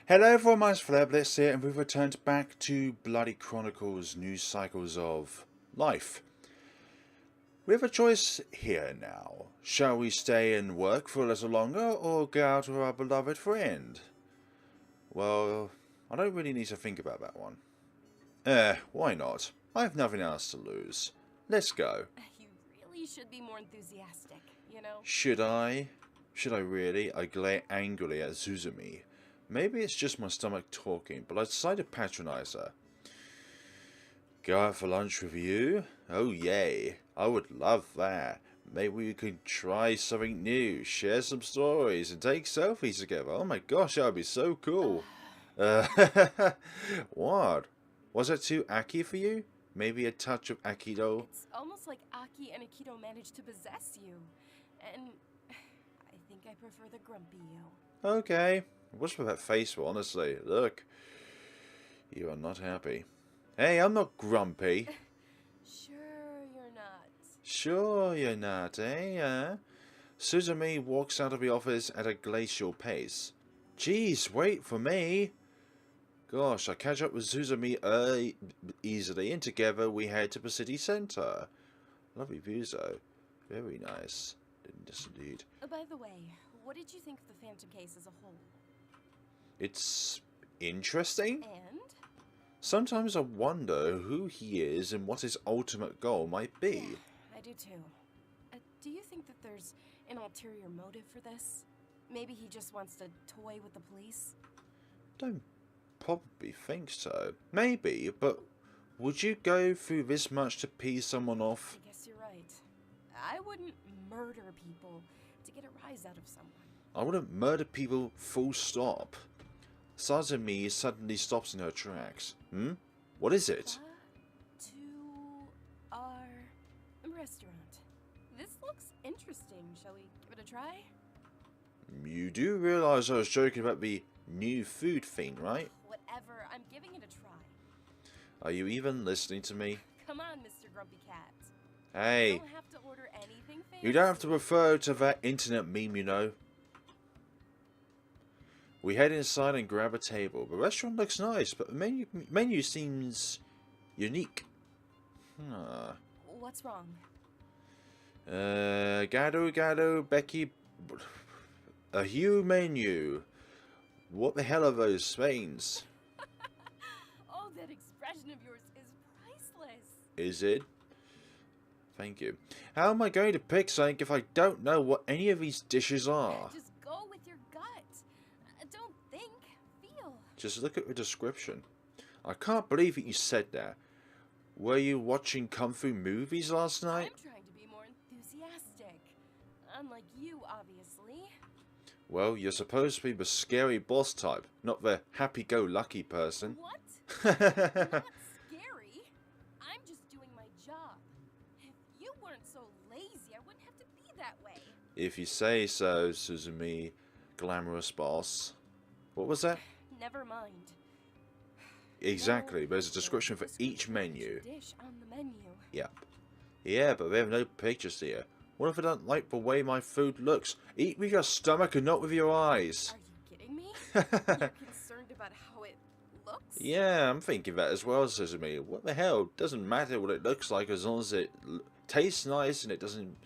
Hello everyone, my name's FlareBlitzed here, and we've returned back to bloody Chronicles, news cycles of life. We have a choice here now. Shall we stay and work for a little longer, or go out with our beloved friend? Well, I don't really need to think about that one. Why not? I have nothing else to lose. Let's go. You really should be more enthusiastic, you know? Should I? Should I really? I glare angrily at Suzumi. Maybe it's just my stomach talking, but I decided to patronize her. Go out for lunch with you? Oh yay, I would love that. Maybe we could try something new, share some stories, and take selfies together. Oh my gosh, that would be so cool. What? Was that too Aki for you? Maybe a touch of Akito? It's almost like Aki and Akito managed to possess you. And I think I prefer the grumpy you. Okay. What's with that face for, honestly? Look. You are not happy. Hey, I'm not grumpy. Sure you're not. Sure you're not, eh? Suzumi walks out of the office at a glacial pace. Jeez, wait for me. Gosh, I catch up with Suzumi easily, and together we head to the city centre. Lovely views though. Very nice. Yes, indeed. By the way, what did you think of the Phantom case as a whole? It's interesting. And? Sometimes I wonder who he is and what his ultimate goal might be. Yeah, I do too. Do you think that there's an ulterior motive for this? Maybe he just wants to toy with the police? Don't probably think so. Maybe, but would you go through this much to piss someone off? I guess you're right. I wouldn't murder people to get a rise out of someone. I wouldn't murder people, full stop. Suzumi suddenly stops in her tracks. What is it? To our restaurant. This looks interesting. Shall we give it a try? You do realise I was joking about the new food thing, right? Whatever. I'm giving it a try. Are you even listening to me? Come on, Mr. Grumpy Cat. Hey. You don't have to order anything fancy. You don't have to refer to that internet meme, you know. We head inside and grab a table. The restaurant looks nice, but the menu seems unique. What's wrong? Gado, Becky, a Hugh menu. What the hell are those veins? Oh, that expression of yours is priceless. Is it? Thank you. How am I going to pick something if I don't know what any of these dishes are? Just go with your gut. Don't think, feel. Just look at the description. I can't believe that you said that. Were you watching Kung Fu movies last night? I'm trying to be more enthusiastic. Unlike you, obviously. Well, you're supposed to be the scary boss type, not the happy-go-lucky person. What? I'm not scary. I'm just doing my job. If you weren't so lazy, I wouldn't have to be that way. If you say so, Suzumi, glamorous boss. What was that? Never mind. Exactly, there's a description for each menu. Dish on the menu. Yep. Yeah, but we have no pictures here. What if I don't like the way my food looks? Eat with your stomach and not with your eyes. Are you kidding me? You're concerned about how it looks? Yeah, I'm thinking that as well, Suzumi. What the hell? Doesn't matter what it looks like as long as it tastes nice and it doesn't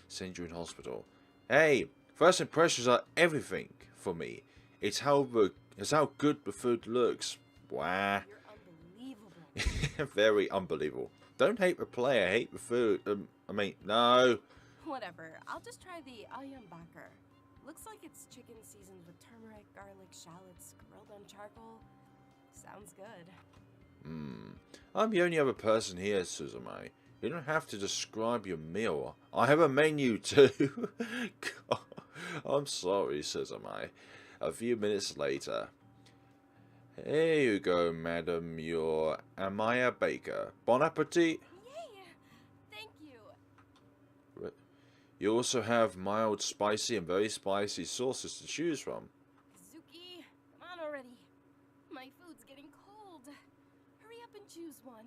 send you in hospital. Hey, first impressions are everything for me. It's how good the food looks. Wow. You're unbelievable. Very unbelievable. Don't hate the player, hate the food. No. Whatever. I'll just try the ayam bakar. Looks like it's chicken seasoned with turmeric, garlic, shallots, grilled on charcoal. Sounds good. I'm the only other person here, Suzumi. You don't have to describe your meal. I have a menu too. God, I'm sorry, Suzumi. A few minutes later. Here you go, madam. Your Amaya Baker. Bon appetit. Yay! Thank you. You also have mild, spicy, and very spicy sauces to choose from. Kazuki, come on already. My food's getting cold. Hurry up and choose one.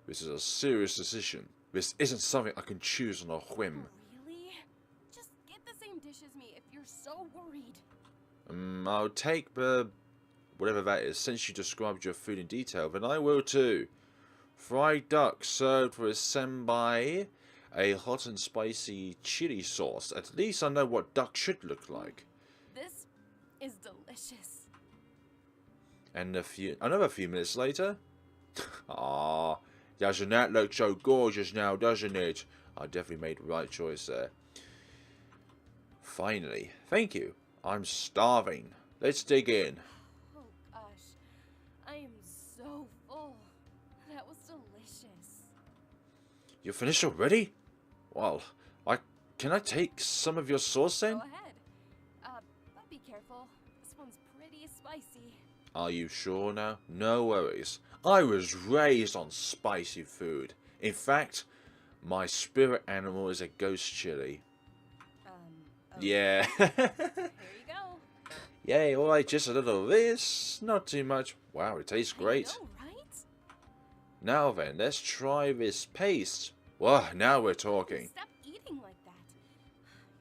This is a serious decision. This isn't something I can choose on a whim. Really? Just get the same dish as me if you're so worried. I'll take the whatever that is. Since you described your food in detail, then I will too. Fried duck served with senbai, a hot and spicy chili sauce. At least I know what duck should look like. This is delicious. And another few minutes later. Ah, doesn't that look so gorgeous now, doesn't it? I definitely made the right choice there. Finally, thank you. I'm starving. Let's dig in. Oh gosh, I am so full. That was delicious. You finished already? Well, can I take some of your sauce then? Go ahead. But be careful. This one's pretty spicy. Are you sure now? No worries. I was raised on spicy food. In fact, my spirit animal is a ghost chili. Okay. Yeah. Here you go. Yay, alright, just a little of this. Not too much. Wow, it tastes great. I know, right? Now then, let's try this paste. Wow, now we're talking. Stop eating like that.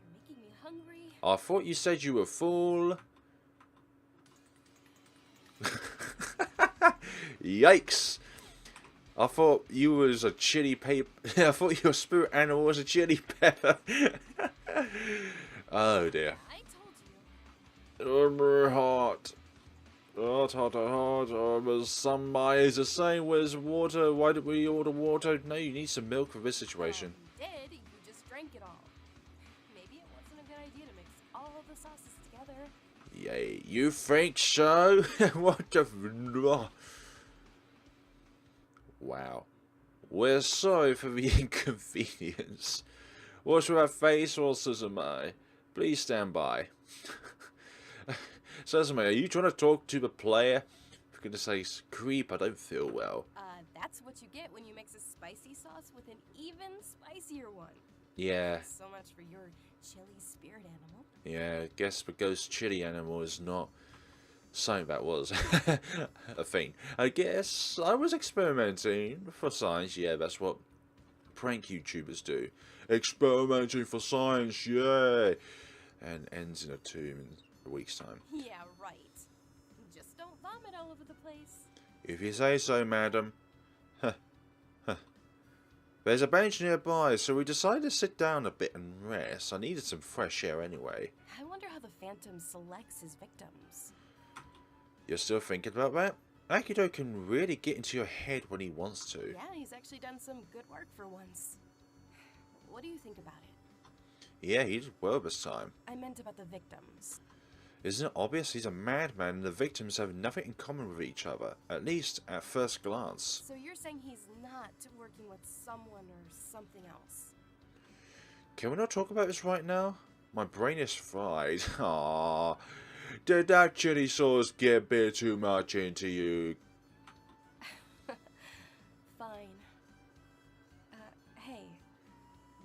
You're making me hungry. I thought you said you were full. Yikes. I thought you was a chili pepper. I thought your spirit animal was a chili pepper. Oh dear. I told you. Hot. Hot. Sunlight is the same as water. Why did we order water? No, you need some milk for this situation. You did. You just drank it all. Maybe it wasn't a good idea to mix all of the sauces together. Yay, you think so? What the... Wow. We're sorry for the inconvenience. Wash that face or Suzumi. Please stand by. Suzumi, are you trying to talk to the player? For goodness sakes, creep, I don't feel well. That's what you get when you mix a spicy sauce with an even spicier one. Yeah. So much for your chili spirit animal. Yeah, I guess the ghost chili animal is not something that was a thing. I guess I was experimenting for science. Yeah, that's what prank YouTubers do. Experimenting for science, yay! And ends in a tomb in a week's time. Yeah, right. Just don't vomit all over the place. If you say so, madam. There's a bench nearby, so we decided to sit down a bit and rest. I needed some fresh air anyway. I wonder how the Phantom selects his victims. You're still thinking about that? Akito can really get into your head when he wants to. Yeah, he's actually done some good work for once. What do you think about it? Yeah, he did well this time. I meant about the victims. Isn't it obvious he's a madman and the victims have nothing in common with each other, at least at first glance? So you're saying he's not working with someone or something else? Can we not talk about this right now? My brain is fried. Aww. Did that chili sauce get a bit too much into you? Fine. Hey,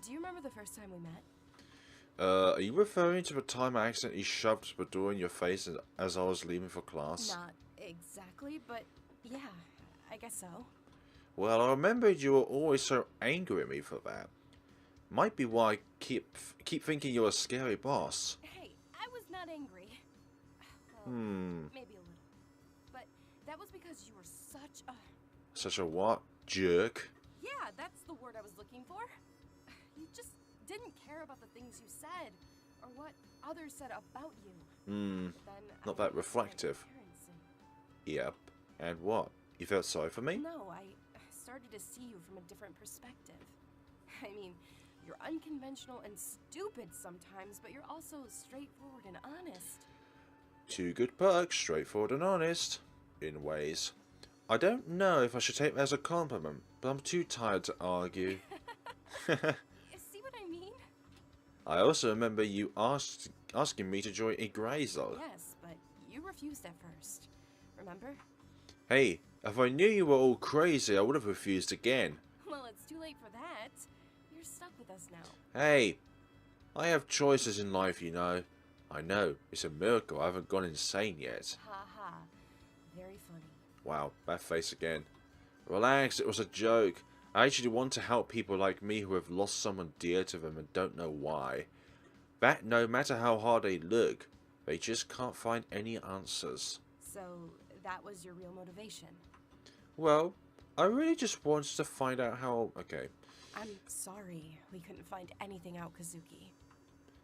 do you remember the first time we met? Are you referring to the time I accidentally shoved the door in your face as I was leaving for class? Not exactly, but yeah, I guess so. Well, I remembered you were always so angry at me for that. Might be why I keep thinking you're a scary boss. Hey, I was not angry. Well, maybe a little. But that was because you were such a... Such a what? Jerk? Yeah, that's the word I was looking for. You just didn't care about the things you said, or what others said about you. Then Not that reflective. Yep. And what? You felt sorry for me? No, I started to see you from a different perspective. I mean, you're unconventional and stupid sometimes, but you're also straightforward and honest. Two good perks, straightforward and honest. In ways. I don't know if I should take that as a compliment, but I'm too tired to argue. See what I mean? I also remember you asking me to join Igrasil. Yes, but you refused at first. Remember? Hey, if I knew you were all crazy, I would have refused again. Well, it's too late for that. You're stuck with us now. Hey, I have choices in life, you know. I know, it's a miracle I haven't gone insane yet. Ha ha. Very funny. Wow, that face again. Relax, it was a joke. I actually want to help people like me who have lost someone dear to them and don't know why. That no matter how hard they look, they just can't find any answers. So, that was your real motivation? Well, I really just wanted to find out how... Okay. I'm sorry we couldn't find anything out, Kazuki.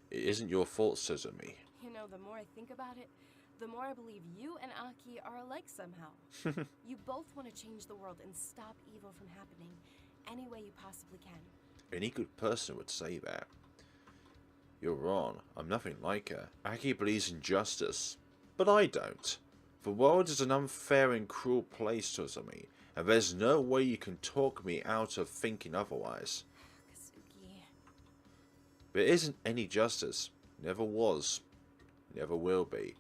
It isn't your fault, Suzumi. You know, the more I think about it, the more I believe you and Aki are alike somehow. You both want to change the world and stop evil from happening any way you possibly can. Any good person would say that. You're wrong. I'm nothing like her. Aki believes in justice. But I don't. The world is an unfair and cruel place, Suzumi, and there's no way you can talk me out of thinking otherwise. Kazuki. There isn't any justice. Never was. Never will be.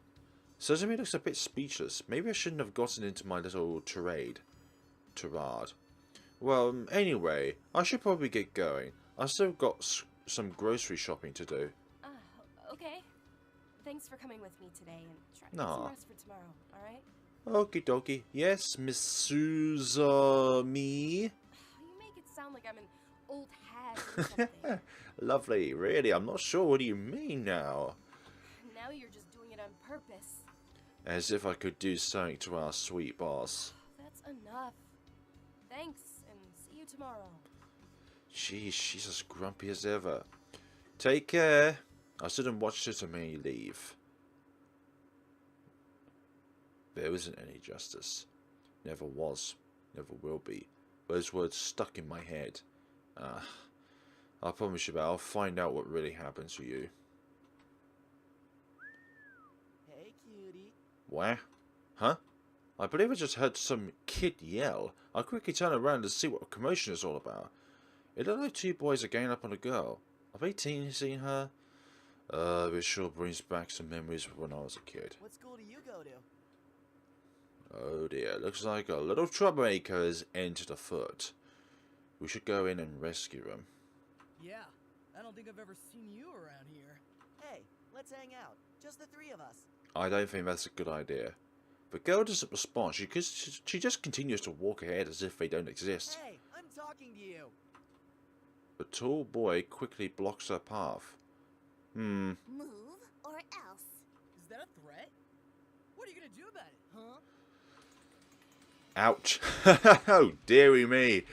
Suzumi looks a bit speechless. Maybe I shouldn't have gotten into my little tirade. Well, anyway, I should probably get going. I've still got some grocery shopping to do. Okay. Thanks for coming with me today, and try to get Nah. some rest for tomorrow, alright? Okie dokie. Yes, Miss Suzumi. You make it sound like I'm an old hag or something. Lovely, really. I'm not sure what do you mean now. Now you're just doing it on purpose. As if I could do something to our sweet boss. That's enough. Thanks, and see you tomorrow. Jeez, she's as grumpy as ever. Take care. I stood and watched her to me leave. There isn't any justice. Never was. Never will be. Those words stuck in my head. I promise you that I'll find out what really happened to you. Hey, cutie. Where? Huh? I believe I just heard some kid yell. I quickly turned around to see what commotion is all about. It looked like two boys are ganging up on a girl. Are they teasing her? This sure brings back some memories of when I was a kid. What school do you go to? Oh dear, looks like a little troublemaker has entered afoot. We should go in and rescue him. Yeah, I don't think I've ever seen you around here. Hey, let's hang out. Just the three of us. I don't think that's a good idea. The girl doesn't respond. She just continues to walk ahead as if they don't exist. Hey, I'm talking to you. The tall boy quickly blocks her path. Move or else. Is that a threat? What are you gonna do about it, huh? Ouch. Oh, dearie me.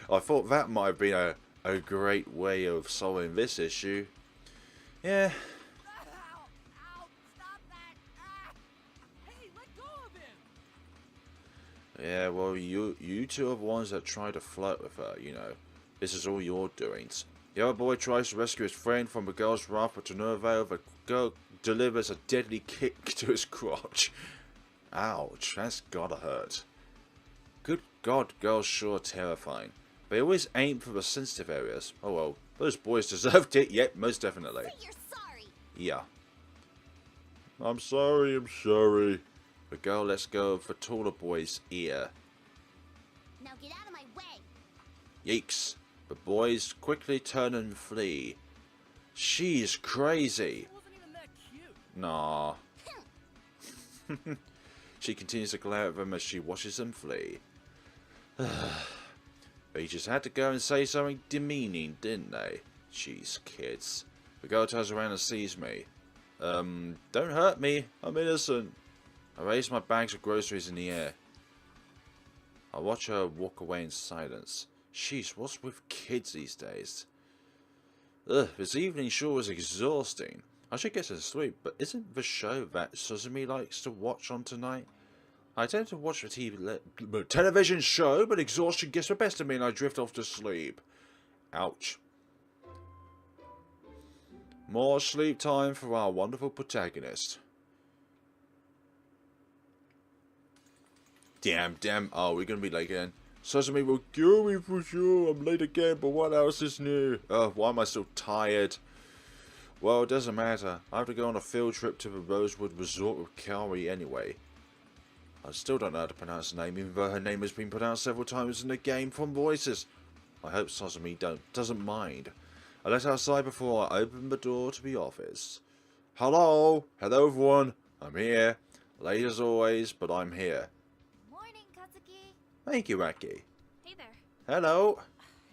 I thought that might have been a great way of solving this issue. Yeah. Ow! Ow! Stop that! Ah! Hey, let go of him! Yeah, well, you two are the ones that try to flirt with her, you know. This is all your doings. The other boy tries to rescue his friend from the girl's wrath, but to no avail, the girl delivers a deadly kick to his crotch. Ouch, that's gotta hurt. Good God, girls sure are terrifying. They always aim for the sensitive areas. Oh well, those boys deserved it, yep, most definitely. Say you're sorry. Yeah. I'm sorry. The girl lets go of the taller boy's ear. Now get out of my way. Yeeks. The boys quickly turn and flee. She's crazy. It wasn't even that cute. Nah. She continues to glare at them as she watches them flee. They just had to go and say something demeaning, didn't they? Jeez, kids. The girl turns around and sees me. Don't hurt me. I'm innocent. I raise my bags of groceries in the air. I watch her walk away in silence. Jeez, what's with kids these days? Ugh, this evening sure was exhausting. I should get to sleep, but isn't the show that Suzumi likes to watch on tonight? I tend to watch the television show, but exhaustion gets the best of me and I drift off to sleep. Ouch. More sleep time for our wonderful protagonist. Damn. Oh, we're gonna be late again. Suzumi will kill me for sure. I'm late again, but what else is new? Why am I so tired? Well, it doesn't matter. I have to go on a field trip to the Rosewood Resort with Kaori anyway. I still don't know how to pronounce the name, even though her name has been pronounced several times in the game from voices. I hope Suzumi doesn't mind. I let her outside before I open the door to the office. Hello everyone. I'm here. Late as always, but I'm here. Morning, Kazuki. Thank you, Aki. Hey there. Hello.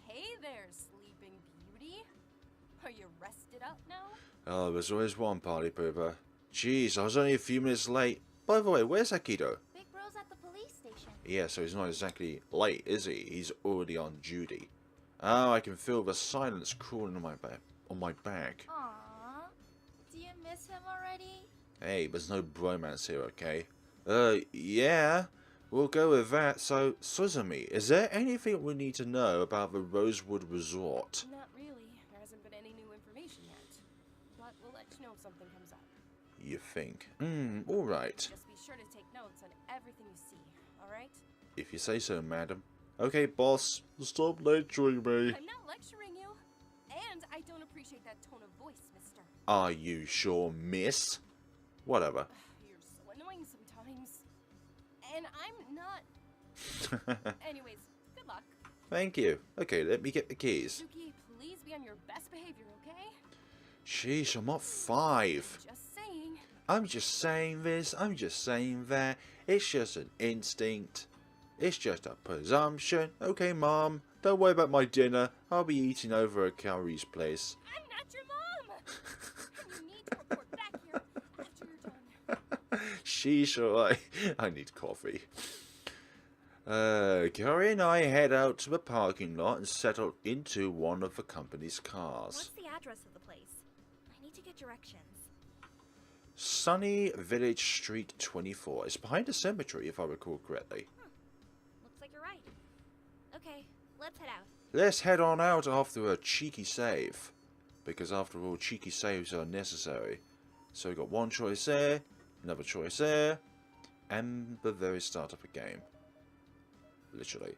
Hey there, sleeping beauty. Are you rested up now? Oh, there's always one party pooper. Jeez, I was only a few minutes late. By the way, where's Akito? Big bro's at the police station. Yeah, so he's not exactly late, is he? He's already on duty. Oh, I can feel the silence crawling on my back. Aww. Do you miss him already? Hey, there's no bromance here, okay? Yeah. We'll go with that. So, Suzumi, is there anything we need to know about the Rosewood Resort? Not really. There hasn't been any new information yet. But we'll let you know if something comes up. You think? Alright. Just be sure to take notes on everything you see, alright? If you say so, madam. Okay, boss. Stop lecturing me. I'm not lecturing you. And I don't appreciate that tone of voice, mister. Are you sure, miss? Whatever. You're so annoying sometimes. And I'm not... Anyways, good luck. Thank you. Okay, let me get the keys. Suki, please be on your best behavior, okay? Sheesh, I'm not 5. Just saying. I'm just saying this, I'm just saying that. It's just an instinct. It's just a presumption. Okay, Mom, don't worry about my dinner. I'll be eating over at Kaori's place. I'm not your mom! You need to report back here after you're done. Sheesh, alright. I need coffee. Kaori and I head out to the parking lot and settle into one of the company's cars. What's the address of the place? I need to get directions. Sunny Village Street 24. It's behind a cemetery, if I recall correctly. Looks like you're right. Okay, let's head out. Let's head on out after a cheeky save. Because after all, cheeky saves are necessary. So we've got one choice there, another choice there, and the very start of the game. Literally.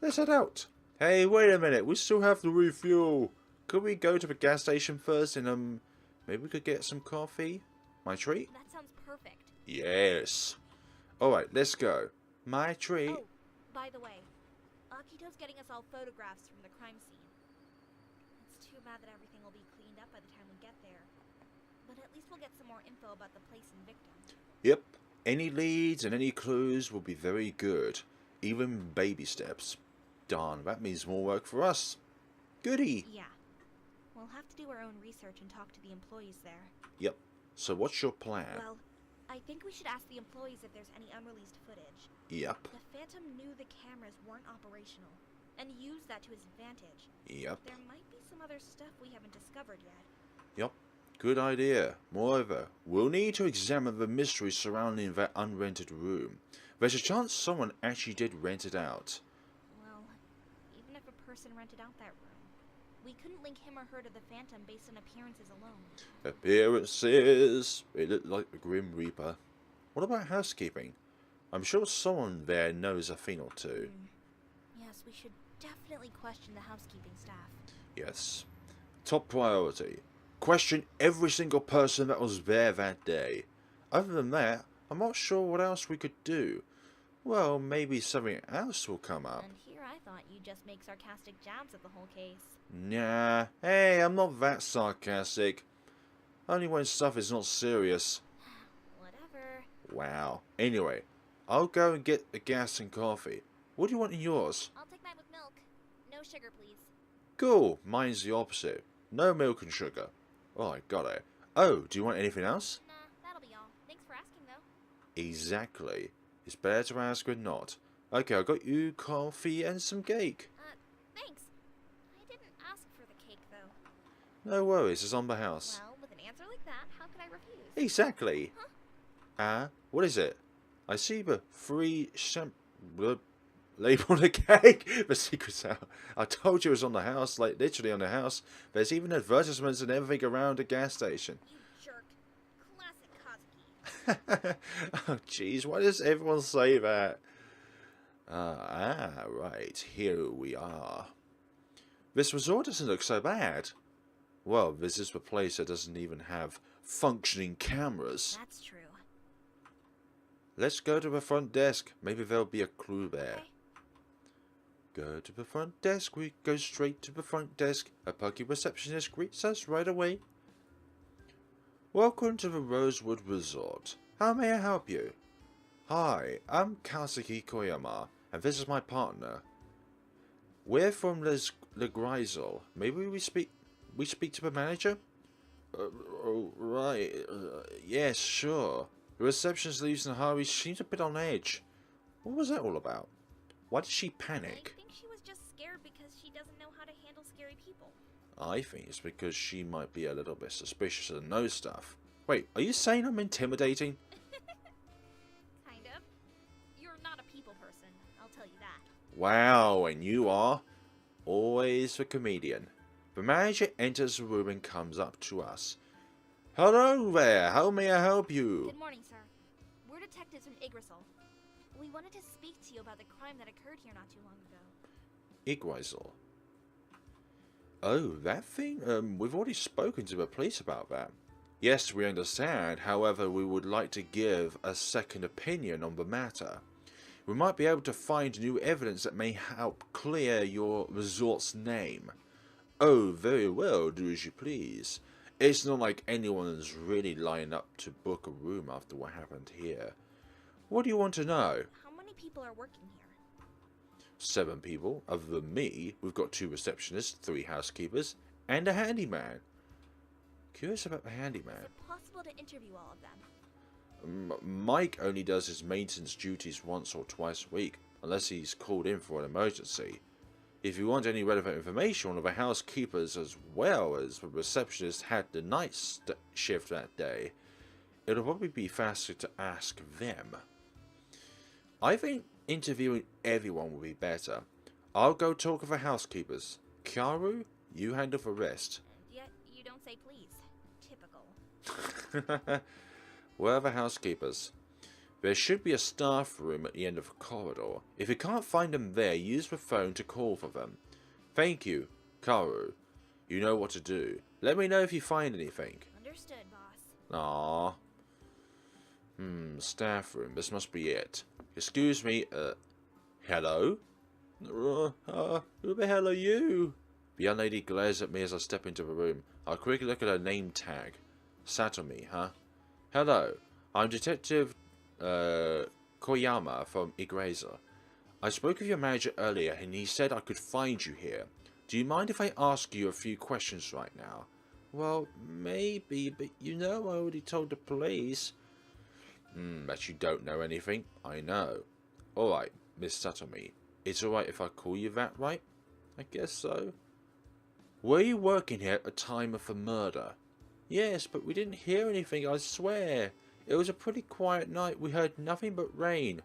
Let's head out. Hey, wait a minute, we still have to refuel. Could we go to the gas station first and maybe we could get some coffee? My treat? That sounds perfect. Yes. Alright, let's go. My treat. Oh, by the way, Akito's getting us all photographs from the crime scene. It's too bad that everything will be cleaned up by the time we get there. But at least we'll get some more info about the place and victim. Yep. Any leads and any clues will be very good. Even baby steps. Darn, that means more work for us. Goody. Yeah. We'll have to do our own research and talk to the employees there. Yep. So what's your plan? Well, I think we should ask the employees if there's any unreleased footage. Yep. The Phantom knew the cameras weren't operational, and used that to his advantage. Yep. There might be some other stuff we haven't discovered yet. Yep. Good idea. Moreover, we'll need to examine the mystery surrounding that unrented room. There's a chance someone actually did rent it out. Well, even if a person rented out that room, we couldn't link him or her to the Phantom based on appearances alone. Appearances. It looked like the Grim Reaper. What about housekeeping? I'm sure someone there knows a thing or two. Yes, we should definitely question the housekeeping staff. Yes. Top priority. Question every single person that was there that day. Other than that, I'm not sure what else we could do. Well, maybe something else will come up. And here I thought you'd just make sarcastic jabs at the whole case. Nah, hey, I'm not that sarcastic. Only when stuff is not serious. Whatever. Wow. Anyway, I'll go and get the gas and coffee. What do you want in yours? I'll take mine with milk. No sugar, please. Cool, mine's the opposite. No milk and sugar. Oh, I got it. Oh, do you want anything else? Nah, that'll be all. Thanks for asking, though. Exactly. It's better to ask than not. Okay, I got you coffee and some cake. Thanks. I didn't ask for the cake, though. No worries, it's on the house. Well, with an answer like that, how could I refuse? Exactly. Huh? What is it? I see the free label on the cake. The secret's out. I told you it was on the house, like literally on the house. There's even advertisements and everything around the gas station. You jerk. Classic Kazuki. Oh, jeez, why does everyone say that? Right, here we are. This resort doesn't look so bad. Well, this is the place that doesn't even have functioning cameras. That's true. Let's go to the front desk. Maybe there'll be a clue there. Okay. Go to the front desk. We go straight to the front desk. A perky receptionist greets us right away. Welcome to the Rosewood Resort. How may I help you? Hi, I'm Kazuki Koyama, and this is my partner. We're from Igrasil. Maybe we speak to the manager? Right. Yes, sure. The receptionist leaves in a hurry. She seems a bit on edge. What was that all about? Why did she panic? I think she was just scared because she doesn't know how to handle scary people. I think it's because she might be a little bit suspicious and knows stuff. Wait, are you saying I'm intimidating? Kind of. You're not a people person, I'll tell you that. Wow, and you are? Always the comedian. The manager enters the room and comes up to us. Hello there, how may I help you? Good morning, sir. We're detectives from Igrasil. We wanted to speak to you about the crime that occurred here not too long ago. Igrasil. Oh, that thing? We've already spoken to the police about that. Yes, we understand. However, we would like to give a second opinion on the matter. We might be able to find new evidence that may help clear your resort's name. Oh, very well, do as you please. It's not like anyone's really lined up to book a room after what happened here. What do you want to know? How many people are working here? 7 people. Other than me, we've got 2 receptionists, 3 housekeepers, and a handyman. Curious about the handyman. Is it possible to interview all of them? Mike only does his maintenance duties once or twice a week, unless he's called in for an emergency. If you want any relevant information on the housekeepers as well as the receptionist had the night shift that day, it'll probably be faster to ask them. I think interviewing everyone will be better. I'll go talk with the housekeepers. Kaoru, you handle the rest. And yet, you don't say please. Typical. Where are the housekeepers? There should be a staff room at the end of the corridor. If you can't find them there, use the phone to call for them. Thank you, Kaoru. You know what to do. Let me know if you find anything. Understood, boss. Aww. Staff room. This must be it. Excuse me, hello? Who the hell are you? The young lady glares at me as I step into the room. I'll quickly look at her name tag. Satomi, huh? Hello. I'm Detective Koyama from Igrasil. I spoke with your manager earlier and he said I could find you here. Do you mind if I ask you a few questions right now? Well, maybe, but you know I already told the police. That you don't know anything? I know. Alright, Miss Satomi. It's alright if I call you that, right? I guess so. Were you working here at the time of the murder? Yes, but we didn't hear anything, I swear. It was a pretty quiet night. We heard nothing but rain.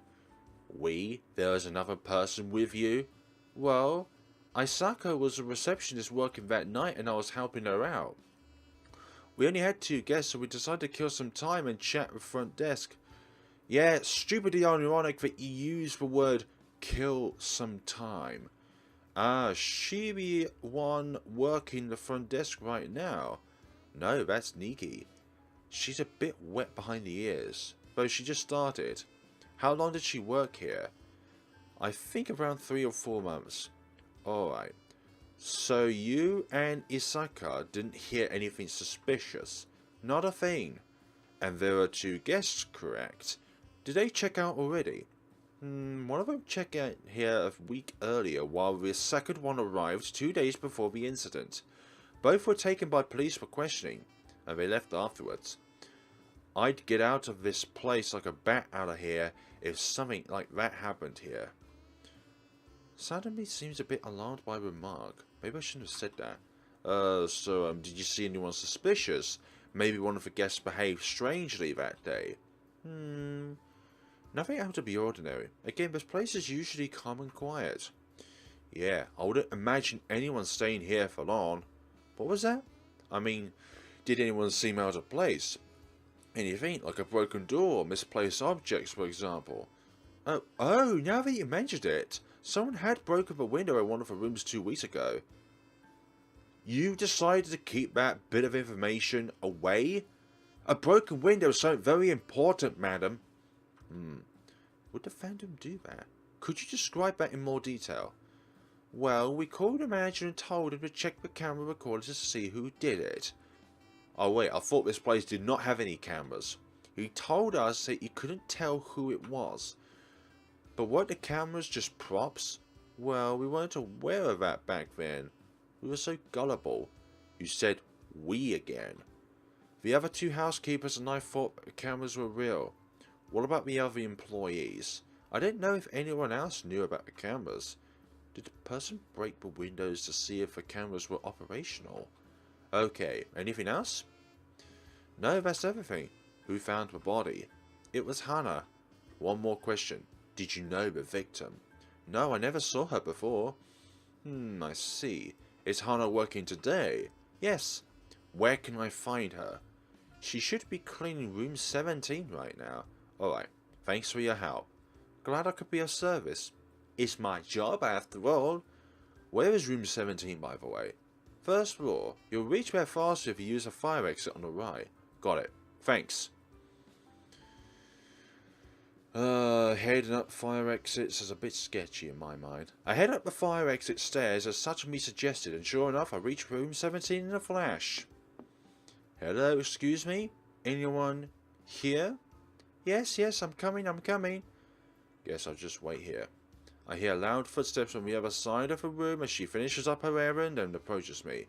There was another person with you? Well, Isako was a receptionist working that night and I was helping her out. We only had 2 guests, so we decided to kill some time and chat at the front desk. Yeah, it's stupidly ironic that you use the word kill some time. She be one working the front desk right now. No, that's Nikki. She's a bit wet behind the ears, though she just started. How long did she work here? I think around 3 or 4 months. Alright. So you and Isaka didn't hear anything suspicious? Not a thing. And there are 2 guests, correct? Did they check out already? One of them checked out here a week earlier, while the second one arrived 2 days before the incident. Both were taken by police for questioning, and they left afterwards. I'd get out of this place like a bat out of here if something like that happened here. Suddenly seems a bit alarmed by the remark. Maybe I shouldn't have said that. Did you see anyone suspicious? Maybe one of the guests behaved strangely that day. Nothing out of the ordinary. Again, this place is usually calm and quiet. Yeah, I wouldn't imagine anyone staying here for long. What was that? I mean, did anyone seem out of place? Anything like a broken door, misplaced objects, for example? Oh, now that you mentioned it, someone had broken the window in one of the rooms 2 weeks ago. You decided to keep that bit of information away? A broken window is something very important, madam. Would the Phantom do that? Could you describe that in more detail? Well, we called the manager and told him to check the camera recorders to see who did it. Oh wait, I thought this place did not have any cameras. He told us that he couldn't tell who it was. But weren't the cameras just props? Well, we weren't aware of that back then. We were so gullible. You said we again. The other 2 housekeepers and I thought the cameras were real. What about the other employees? I didn't know if anyone else knew about the cameras. Did the person break the windows to see if the cameras were operational? Okay, anything else? No, that's everything. Who found the body? It was Hana. One more question. Did you know the victim? No, I never saw her before. I see. Is Hana working today? Yes. Where can I find her? She should be cleaning room 17 right now. Alright, thanks for your help. Glad I could be of service. It's my job after all. Where is room 17, by the way? First floor. You'll reach there faster if you use a fire exit on the right. Got it. Thanks. Heading up fire exits is a bit sketchy in my mind. I head up the fire exit stairs as Satomi suggested, and sure enough I reach room 17 in a flash. Hello, excuse me? Anyone here? Yes, I'm coming. Guess I'll just wait here. I hear loud footsteps from the other side of the room as she finishes up her errand and approaches me.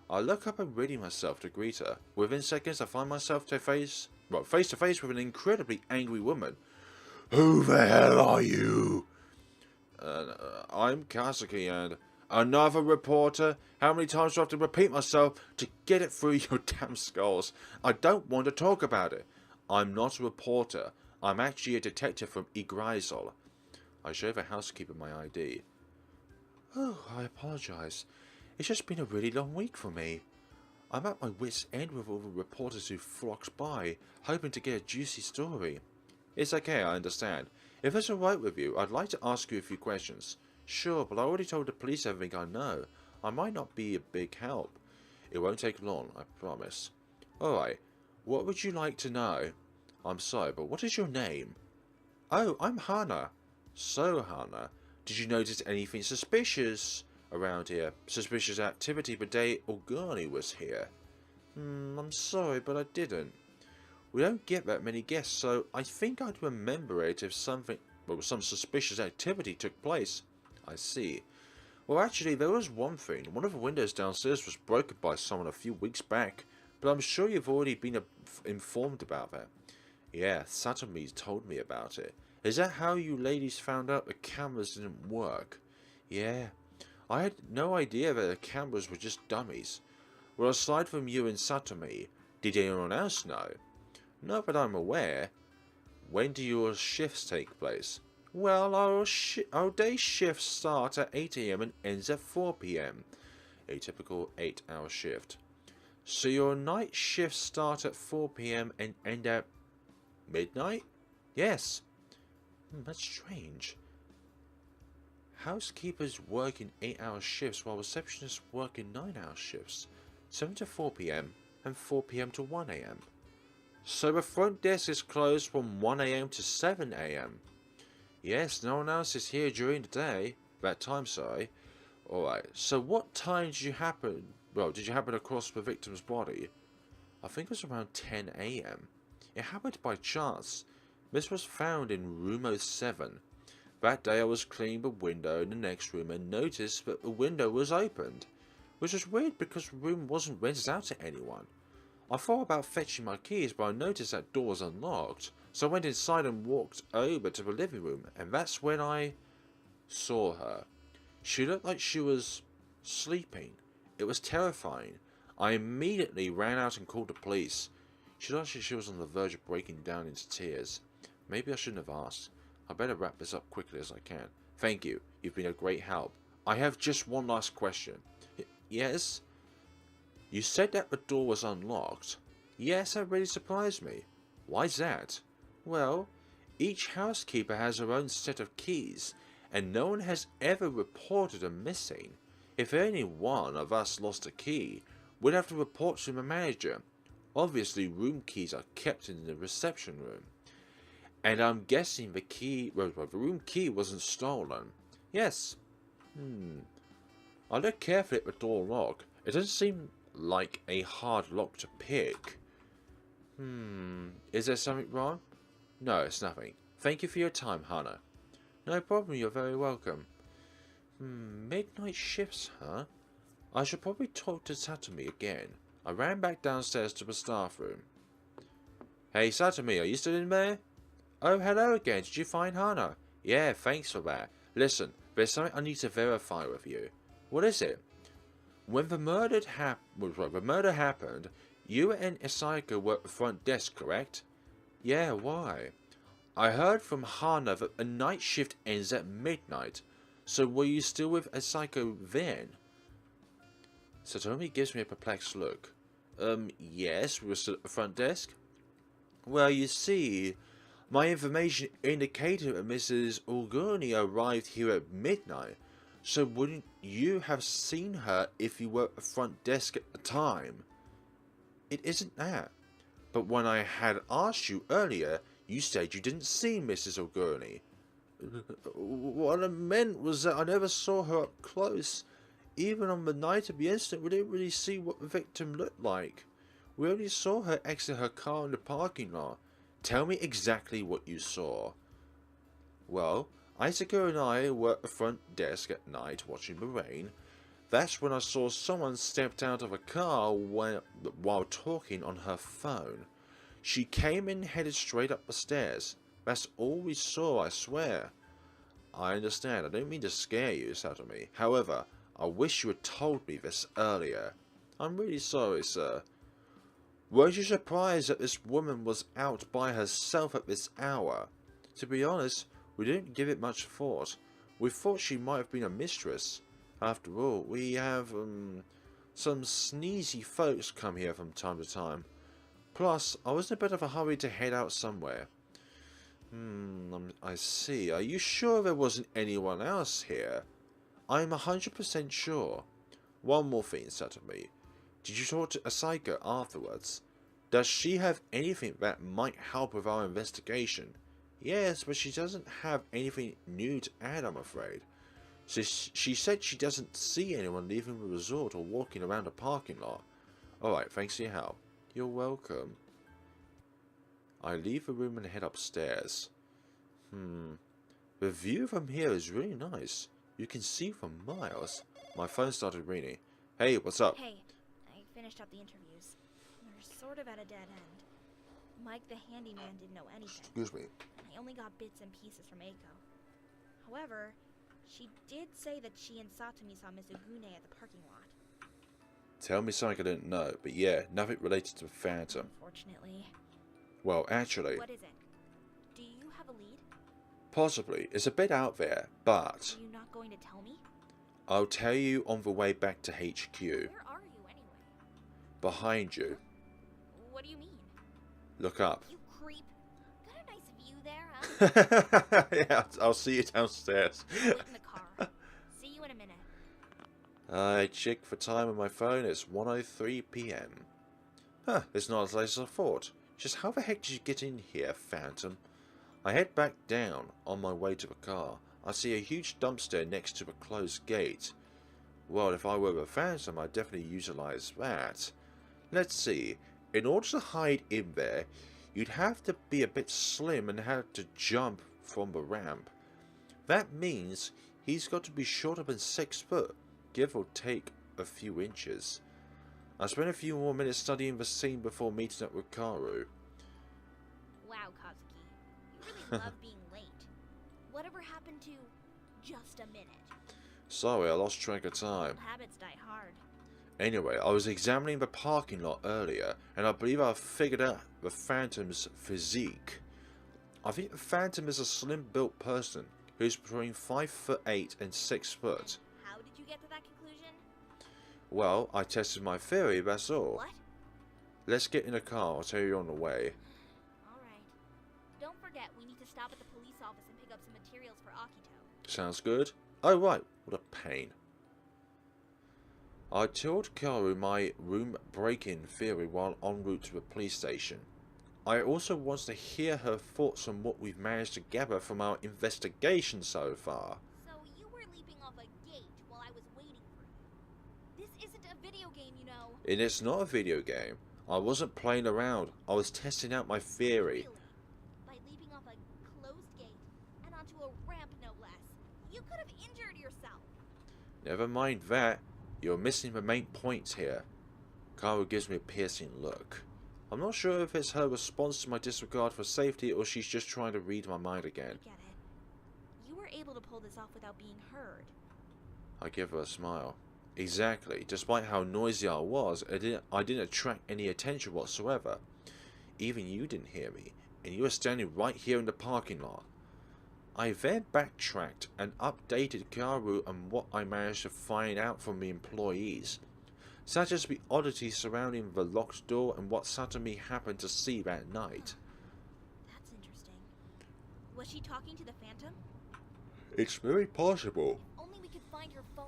I look up and ready myself to greet her. Within seconds I find myself face to face with an incredibly angry woman. Who the hell are you? I'm Kazuki and another reporter? How many times do I have to repeat myself to get it through your damn skulls? I don't want to talk about it. I'm not a reporter. I'm actually a detective from Igrasil. I show the housekeeper my ID. Oh, I apologize. It's just been a really long week for me. I'm at my wit's end with all the reporters who flocked by, hoping to get a juicy story. It's okay, I understand. If it's alright with you, I'd like to ask you a few questions. Sure, but I already told the police everything I know. I might not be a big help. It won't take long, I promise. Alright, what would you like to know? I'm sorry, but what is your name? Oh, I'm Hana. So, Hana, did you notice anything suspicious around here? Suspicious activity the day Ogani was here? I'm sorry, but I didn't. We don't get that many guests, so I think I'd remember it if some suspicious activity took place. I see. Well, actually, there was one thing. One of the windows downstairs was broken by someone a few weeks back, but I'm sure you've already been informed about that. Yeah, Satomi told me about it. Is that how you ladies found out the cameras didn't work? Yeah. I had no idea that the cameras were just dummies. Well, aside from you and Satomi, did anyone else know? Not that I'm aware. When do your shifts take place? Well, our day shifts start at 8 AM and ends at 4 PM. A typical 8-hour shift. So your night shifts start at 4 PM and end at midnight? Yes. That's strange. Housekeepers work in 8-hour shifts while receptionists work in 9-hour shifts. 7 to 4 PM and 4 PM to 1 AM. So the front desk is closed from 1 AM to 7 AM. Yes, no one else is here during the day. That time, sorry. Alright, so what time did you happen across the victim's body? I think it was around 10 AM. It happened by chance. This was found in room 07. That day I was cleaning the window in the next room and noticed that the window was opened. Which was weird because the room wasn't rented out to anyone. I thought about fetching my keys, but I noticed that door was unlocked, so I went inside and walked over to the living room, and that's when I saw her. She looked like she was sleeping. It was terrifying. I immediately ran out and called the police. She looked like she was on the verge of breaking down into tears. Maybe I shouldn't have asked. I better wrap this up quickly as I can. Thank you. You've been a great help. I have just one last question. Yes? You said that the door was unlocked. Yes, that really surprised me. Why's that? Well, each housekeeper has her own set of keys, and no one has ever reported a missing. If any one of us lost a key, we'd have to report to the manager. Obviously, room keys are kept in the reception room. And I'm guessing the room key wasn't stolen. Yes. I look carefully at the door lock. It doesn't seem like a hard lock to pick. Is there something wrong? No, it's nothing. Thank you for your time, Hana. No problem, you're very welcome. Midnight shifts, huh? I should probably talk to Satomi again. I ran back downstairs to the staff room. Hey, Satomi, are you still in there? Oh, hello again. Did you find Hana? Yeah, thanks for that. Listen, there's something I need to verify with you. What is it? When the murder happened, you and Isaika were at the front desk, correct? Yeah, why? I heard from Hana that a night shift ends at midnight. So were you still with Isaika then? Satomi gives me a perplexed look. Yes, we were still at the front desk. Well, you see, my information indicated that Mrs. Oguni arrived here at midnight, so wouldn't you have seen her if you were at the front desk at the time? It isn't that. But when I had asked you earlier, you said you didn't see Mrs. Oguni. What I meant was that I never saw her up close. Even on the night of the incident, we didn't really see what the victim looked like. We only saw her exit her car in the parking lot. Tell me exactly what you saw. Well, Isaka and I were at the front desk at night watching the rain. That's when I saw someone stepped out of a car while talking on her phone. She came and headed straight up the stairs. That's all we saw, I swear. I understand. I don't mean to scare you, Satomi. However, I wish you had told me this earlier. I'm really sorry, sir. Weren't you surprised that this woman was out by herself at this hour? To be honest, we didn't give it much thought. We thought she might have been a mistress. After all, we have, some sneezy folks come here from time to time. Plus, I was in a bit of a hurry to head out somewhere. I see. Are you sure there wasn't anyone else here? I'm 100% sure. One more thing, Satomi. Did you talk to Isaika afterwards? Does she have anything that might help with our investigation? Yes, but she doesn't have anything new to add, I'm afraid. She said she doesn't see anyone leaving the resort or walking around a parking lot. Alright, thanks for your help. You're welcome. I leave the room and head upstairs. The view from here is really nice. You can see for miles. My phone started ringing. Hey, what's up? Hey, I finished up the interviews. They're sort of at a dead end. Mike the handyman didn't know anything. Excuse me. And I only got bits and pieces from Eiko. However, she did say that she and Satomi saw Miss Ogune at the parking lot. Tell me something I didn't know, but yeah, nothing related to the Phantom. Unfortunately. Well, actually, What is it? Do you have a lead? possibly. It's a bit out there, but Are you not going to tell me? I'll tell you on the way back to HQ. Where are you anyway? Behind you. What do you mean? Look up. You creep. Got a nice view there, huh? Yeah, I'll see you downstairs. Wait in the car. See you in a minute. I checked for time on my phone. It's 1:03 p.m. Huh, it's not as late as I thought. Just how the heck did you get in here, Phantom? I head back down. On my way to the car, I see a huge dumpster next to a closed gate. Well, if I were a Phantom, I'd definitely utilize that. Let's see. In order to hide in there, you'd have to be a bit slim and have to jump from the ramp. That means he's got to be shorter than 6 foot, give or take a few inches. I spent a few more minutes studying the scene before meeting up with Kaoru. Wow, Kazuki. You really love being late. Whatever happened to just a minute? Sorry, I lost track of time. Habits die hard. Anyway, I was examining the parking lot earlier, and I believe I figured out the Phantom's physique. I think the Phantom is a slim-built person who's between 5'8" and 6 foot. How did you get to that conclusion? Well, I tested my theory, that's all. What? Let's get in a car, I'll tell you on the way. Alright. Don't forget, we need to stop at the police office and pick up some materials for Akito. Sounds good. Oh right, what a pain. I told Kaoru my room break-in theory while en route to the police station. I also want to hear her thoughts on what we've managed to gather from our investigation so far. So you were leaping off a gate while I was waiting for you. This isn't a video game, you know. And it's not a video game. I wasn't playing around. I was testing out my theory. Really? By leaping off a closed gate and onto a ramp, no less. You could have injured yourself. Never mind that. You're missing the main points here. Kaoru gives me a piercing look. I'm not sure if it's her response to my disregard for safety or she's just trying to read my mind again. I get it. You were able to pull this off without being heard. I give her a smile. Exactly. Despite how noisy I was, I didn't attract any attention whatsoever. Even you didn't hear me, and you were standing right here in the parking lot. I then backtracked and updated Kaoru on what I managed to find out from the employees, such as the oddities surrounding the locked door and what Satomi happened to see that night. That's interesting. Was she talking to the Phantom? It's very possible. If only we could find her phone.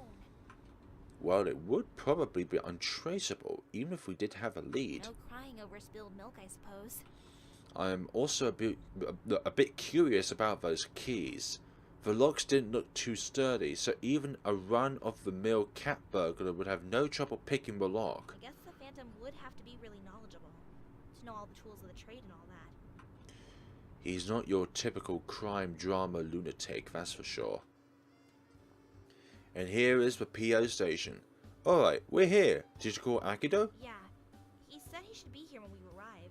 Well, it would probably be untraceable, even if we did have a lead. No crying over spilled milk, I suppose. I am also a bit curious about those keys. The locks didn't look too sturdy, so even a run-of-the-mill cat burglar would have no trouble picking the lock. I guess the Phantom would have to be really knowledgeable to know all the tools of the trade and all that. He's not your typical crime drama lunatic, that's for sure. And here is the PO station. Alright, we're here. Did you call Akito? Yeah, he said he should be here when we arrive.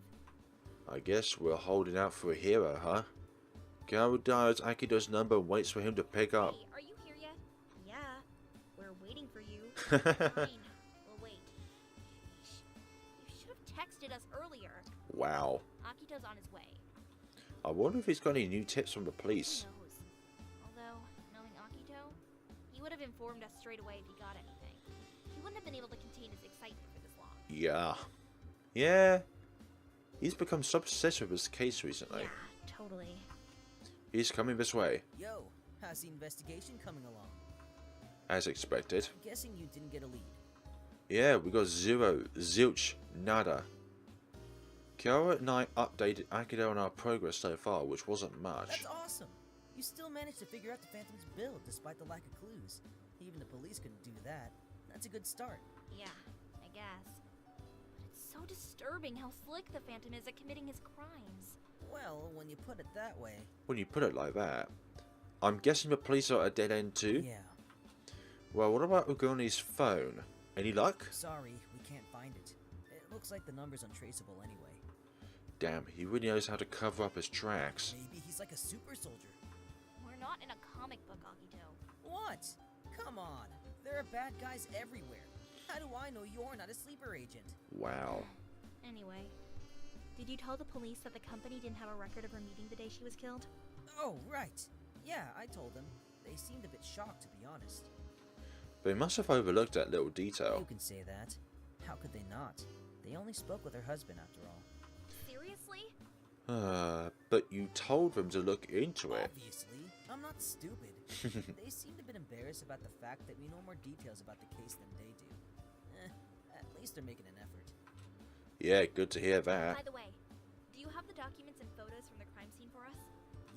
I guess we're holding out for a hero, huh? Kaoru dials Akito's number and waits for him to pick up. Hey, are you here yet? Yeah, we're waiting for you. Fine, we'll wait. You should have texted us earlier. Wow. Akito's on his way. I wonder if he's got any new tips from the police. Who knows? Although, knowing Akito, he would have informed us straight away if he got anything. He wouldn't have been able to contain his excitement for this long. Yeah. Yeah. He's become so obsessed with his case recently. Yeah, totally. He's coming this way, Yo, how's the investigation coming along? as expected. I'm guessing you didn't get a lead. Yeah, we got zero, zilch, nada. Kaoru and I updated Akito on our progress so far, which wasn't much. That's awesome! You still managed to figure out the Phantom's build despite the lack of clues. Even the police couldn't do that. That's a good start. Yeah, I guess. But it's so disturbing how slick the Phantom is at committing his crimes. Well, when you put it that way. When you put it like that. I'm guessing the police are at a dead end too? Yeah. Well, what about Ugoni's phone? Any luck? Sorry, we can't find it. It looks like the number's untraceable anyway. Damn, he really knows how to cover up his tracks. Maybe he's like a super soldier. We're not in a comic book, Akito. What? Come on. There are bad guys everywhere. How do I know you're not a sleeper agent? Wow. Anyway, did you tell the police that the company didn't have a record of her meeting the day she was killed? Oh, right. Yeah, I told them. They seemed a bit shocked, to be honest. They must have overlooked that little detail. You can say that. How could they not? They only spoke with her husband, after all. Seriously? But you told them to look into it. Obviously. I'm not stupid. They seemed a bit embarrassed about the fact that we know more details about the case than they do. At least they're making an effort. Yeah, good to hear that. By the way, do you have the documents and photos from the crime scene for us?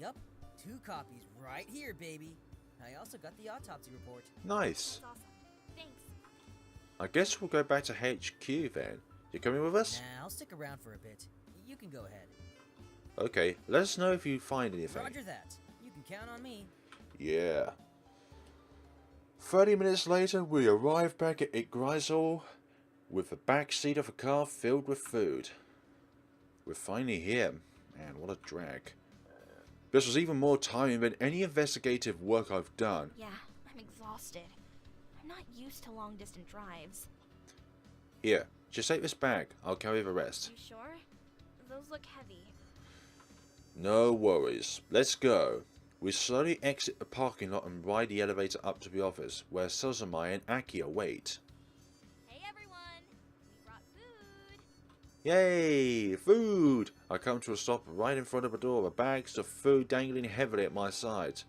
Yup. 2 copies right here, baby. I also got the autopsy report. Nice. That's awesome. Thanks. I guess we'll go back to HQ then. You coming with us? Nah, I'll stick around for a bit. You can go ahead. Okay, let us know if you find anything. Roger that. You can count on me. Yeah. 30 minutes later, we arrive back at Igrasil with the back seat of a car filled with food. We're finally here. Man, what a drag. This was even more tiring than any investigative work I've done. Yeah, I'm exhausted. I'm not used to long-distance drives. Here, just take this bag. I'll carry the rest. You sure? Those look heavy. No worries. Let's go. We slowly exit the parking lot and ride the elevator up to the office, where Suzumi and Aki await. Hey everyone! We brought food! Yay! Food! I come to a stop right in front of the door, with bags of food dangling heavily at my sides.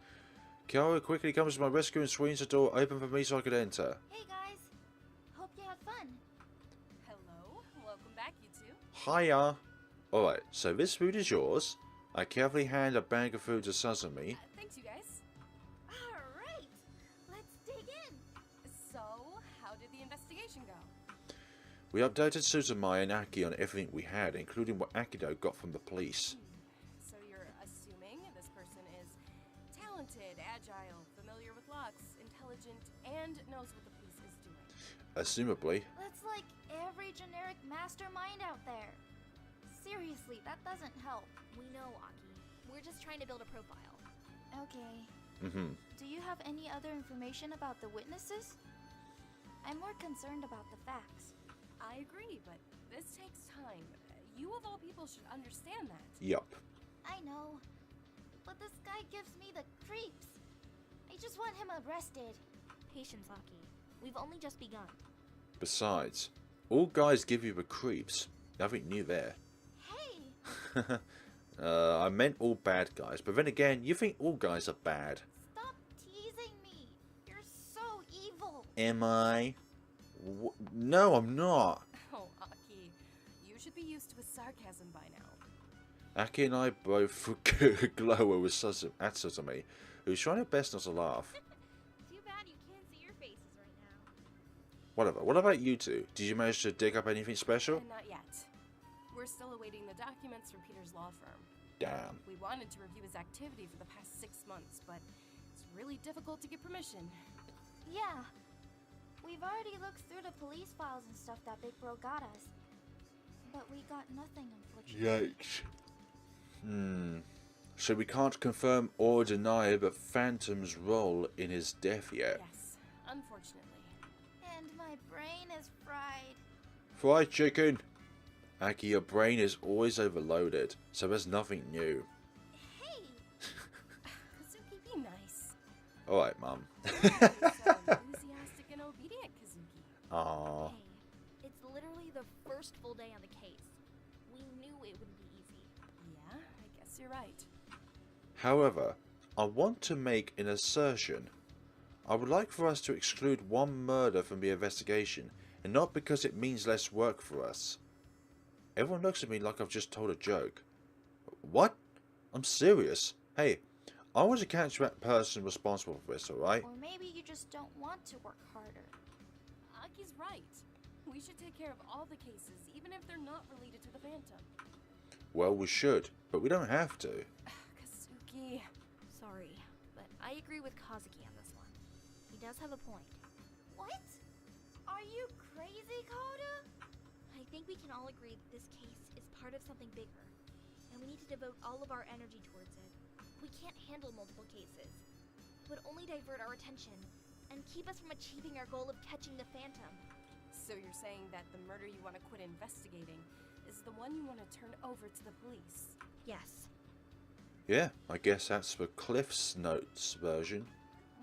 Kaori quickly comes to my rescue and swings the door open for me so I could enter. Hey guys! Hope you had fun! Hello, welcome back, you two. Hiya! Alright, so this food is yours. I carefully hand a bag of food to Suzumi. Thanks, you guys. Alright! Let's dig in! So, how did the investigation go? We updated Suzumi and Aki on everything we had, including what Akito got from the police. So you're assuming this person is talented, agile, familiar with locks, intelligent, and knows what the police is doing. Assumably. That's like every generic mastermind out there. Seriously, that doesn't help. We know, Aki. We're just trying to build a profile. Okay. Mm-hmm. Do you have any other information about the witnesses? I'm more concerned about the facts. I agree, but this takes time. You of all people should understand that. Yup. I know. But this guy gives me the creeps. I just want him arrested. Patience, Aki. We've only just begun. Besides, all guys give you the creeps. Nothing new there. Hey! I meant all bad guys, but then again, you think all guys are bad. Stop teasing me. You're so evil. Am I? No, I'm not. Oh, Aki, you should be used to his sarcasm by now. Aki and I both glow over at Suzumi, who's trying her best not to laugh. Too bad you can't see your faces right now. Whatever. What about you two? Did you manage to dig up anything special? Not yet. We're still awaiting the documents from Peter's law firm. Damn. We wanted to review his activity for the past 6 months, but it's really difficult to get permission. Yeah. We've already looked through the police files and stuff that Big Bro got us. But we got nothing, unfortunately. Yikes. So we can't confirm or deny the Phantom's role in his death yet. Yes, unfortunately. And my brain is fried. Fried chicken! Aki, your brain is always overloaded, so there's nothing new. Hey! Kazuki, be nice. Alright, Mum. You're so enthusiastic and obedient, Kazuki. Aww. Hey, it's literally the first full day on the case. We knew it wouldn't be easy. Yeah, I guess you're right. However, I want to make an assertion. I would like for us to exclude one murder from the investigation, and not because it means less work for us. Everyone looks at me like I've just told a joke. What? I'm serious. Hey, I want to catch that person responsible for this, alright? Or maybe you just don't want to work harder. Aki's right. We should take care of all the cases, even if they're not related to the Phantom. Well, we should, but we don't have to. Kazuki. Sorry, but I agree with Kazuki on this one. He does have a point. What? Are you crazy, Koda? I think we can all agree that this case is part of something bigger, and we need to devote all of our energy towards it. We can't handle multiple cases. It would only divert our attention and keep us from achieving our goal of catching the Phantom. So you're saying that the murder you want to quit investigating is the one you want to turn over to the police? Yes. Yeah, I guess that's the Cliff's Notes version.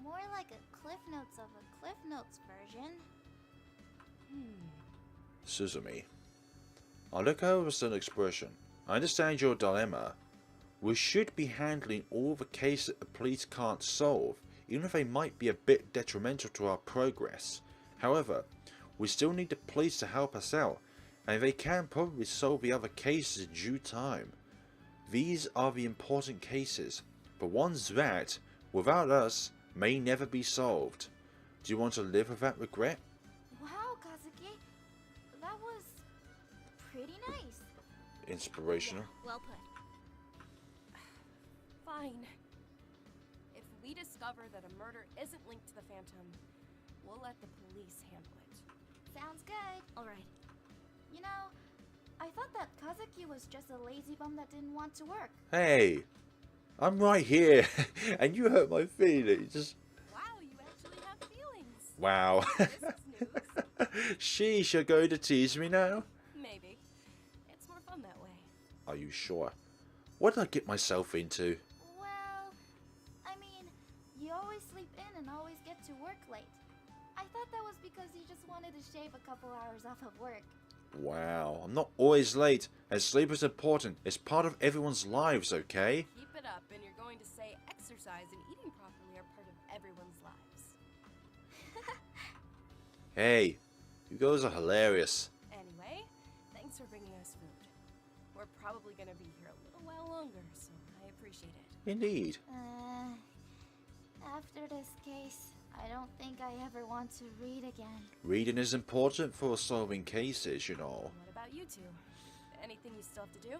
More like a Cliff Notes of a Cliff Notes version. Suzumi. I look over with an expression. I understand your dilemma. We should be handling all the cases that the police can't solve, even if they might be a bit detrimental to our progress. However, we still need the police to help us out, and they can probably solve the other cases in due time. These are the important cases, but ones that, without us, may never be solved. Do you want to live with that regret? Wow, Kazuki. That was pretty nice. Inspirational. Yeah, well put. Fine. If we discover that a murder isn't linked to the Phantom, we'll let the police handle it. Sounds good. Alright. You know, I thought that Kazuki was just a lazy bum that didn't want to work. Hey, I'm right here, and you hurt my feelings. Wow, you actually have feelings. Wow. This is news. Sheesh, you're going to tease me now? Maybe. It's more fun that way. Are you sure? What did I get myself into? Well, I mean, you always sleep in and always get to work late. I thought that was because you just wanted to shave a couple hours off of work. Wow, I'm not always late, and sleep is important. It's part of everyone's lives, okay? Keep it up, and you're going to say exercise and eating properly are part of everyone's lives. Hey, you girls are hilarious. Anyway, thanks for bringing us food. We're probably going to be here a little while longer, so I appreciate it. Indeed. After this case, I don't think I ever want to read again. Reading is important for solving cases, you know. What about you two? Anything you still have to do?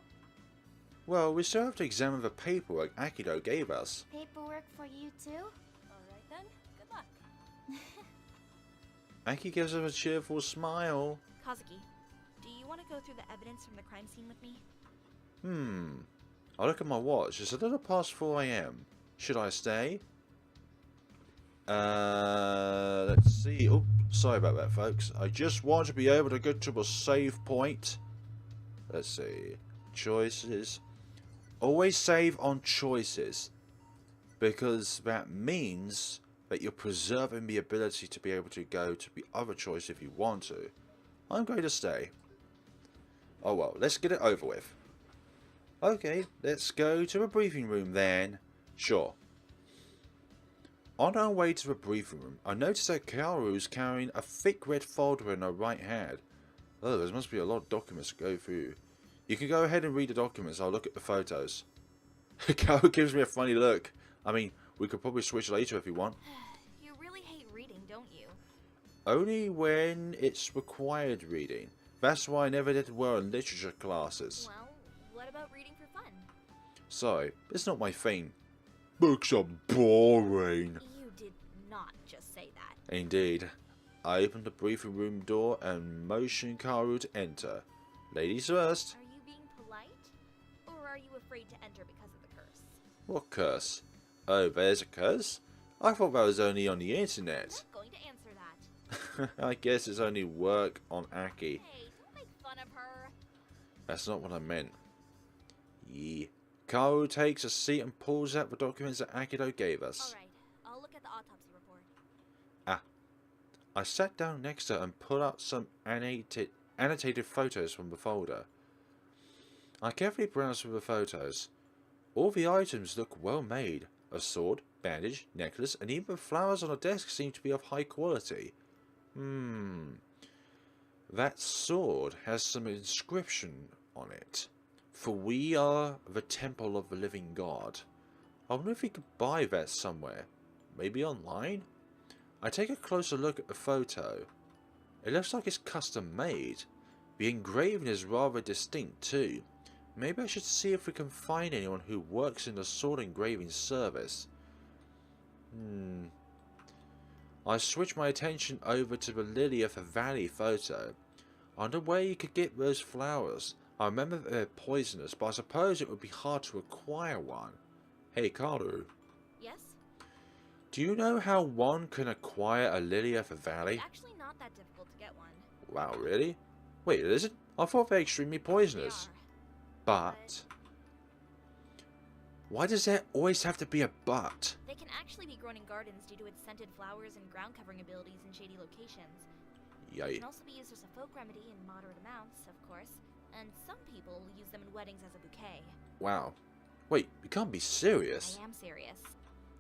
Well, we still have to examine the paperwork Akito gave us. Paperwork for you too? Alright then, good luck. Aki gives us a cheerful smile. Kazuki, do you want to go through the evidence from the crime scene with me? I look at my watch. It's a little past 4 AM. Should I stay? Let's see. Oh, sorry about that, folks. I just want to be able to get to a save point. Let's see. Choices. Always save on choices, because that means that you're preserving the ability to be able to go to the other choice if you want to. I'm going to stay. Oh well, let's get it over with. Okay, let's go to the briefing room then. Sure. On our way to the briefing room, I noticed that Kaoru is carrying a thick red folder in her right hand. Oh, there must be a lot of documents to go through. You can go ahead and read the documents, I'll look at the photos. Kaoru gives me a funny look. I mean, we could probably switch later if you want. You really hate reading, don't you? Only when it's required reading. That's why I never did well in literature classes. Well, what about reading for fun? Sorry, it's not my thing. Books are boring. You did not just say that. Indeed. I opened the briefing room door and motioned Kaoru to enter. Ladies first. Are you being polite? Or are you afraid to enter because of the curse? What curse? Oh, there's a curse? I thought that was only on the I'm internet. not going to answer that. I guess it's only work on Aki. Hey, don't make fun of her. That's not what I meant. Yee. Kaoru takes a seat and pulls out the documents that Akito gave us. Alright, I'll look at the autopsy report. I sat down next to her and pulled out some annotated photos from the folder. I carefully browsed through the photos. All the items look well made. A sword, bandage, necklace, and even the flowers on the desk seem to be of high quality. That sword has some inscription on it. For we are the temple of the living God. I wonder if we could buy that somewhere. Maybe online? I take a closer look at the photo. It looks like it's custom made. The engraving is rather distinct too. Maybe I should see if we can find anyone who works in the sword engraving service. I switch my attention over to the Lily of the Valley photo. I wonder where you could get those flowers. I remember that they're poisonous, but I suppose it would be hard to acquire one. Hey, Kaoru. Yes? Do you know how one can acquire a Lily of the Valley? It's actually not that difficult to get one. Wow, really? Wait, is it? I thought they're extremely They poisonous. are. But why does there always have to be a but? They can actually be grown in gardens due to its scented flowers and ground covering abilities in shady locations. It Yay. can also be used as a folk remedy in moderate amounts, of course, and some people use them in weddings as a bouquet. Wow. Wait, you can't be serious. I am serious.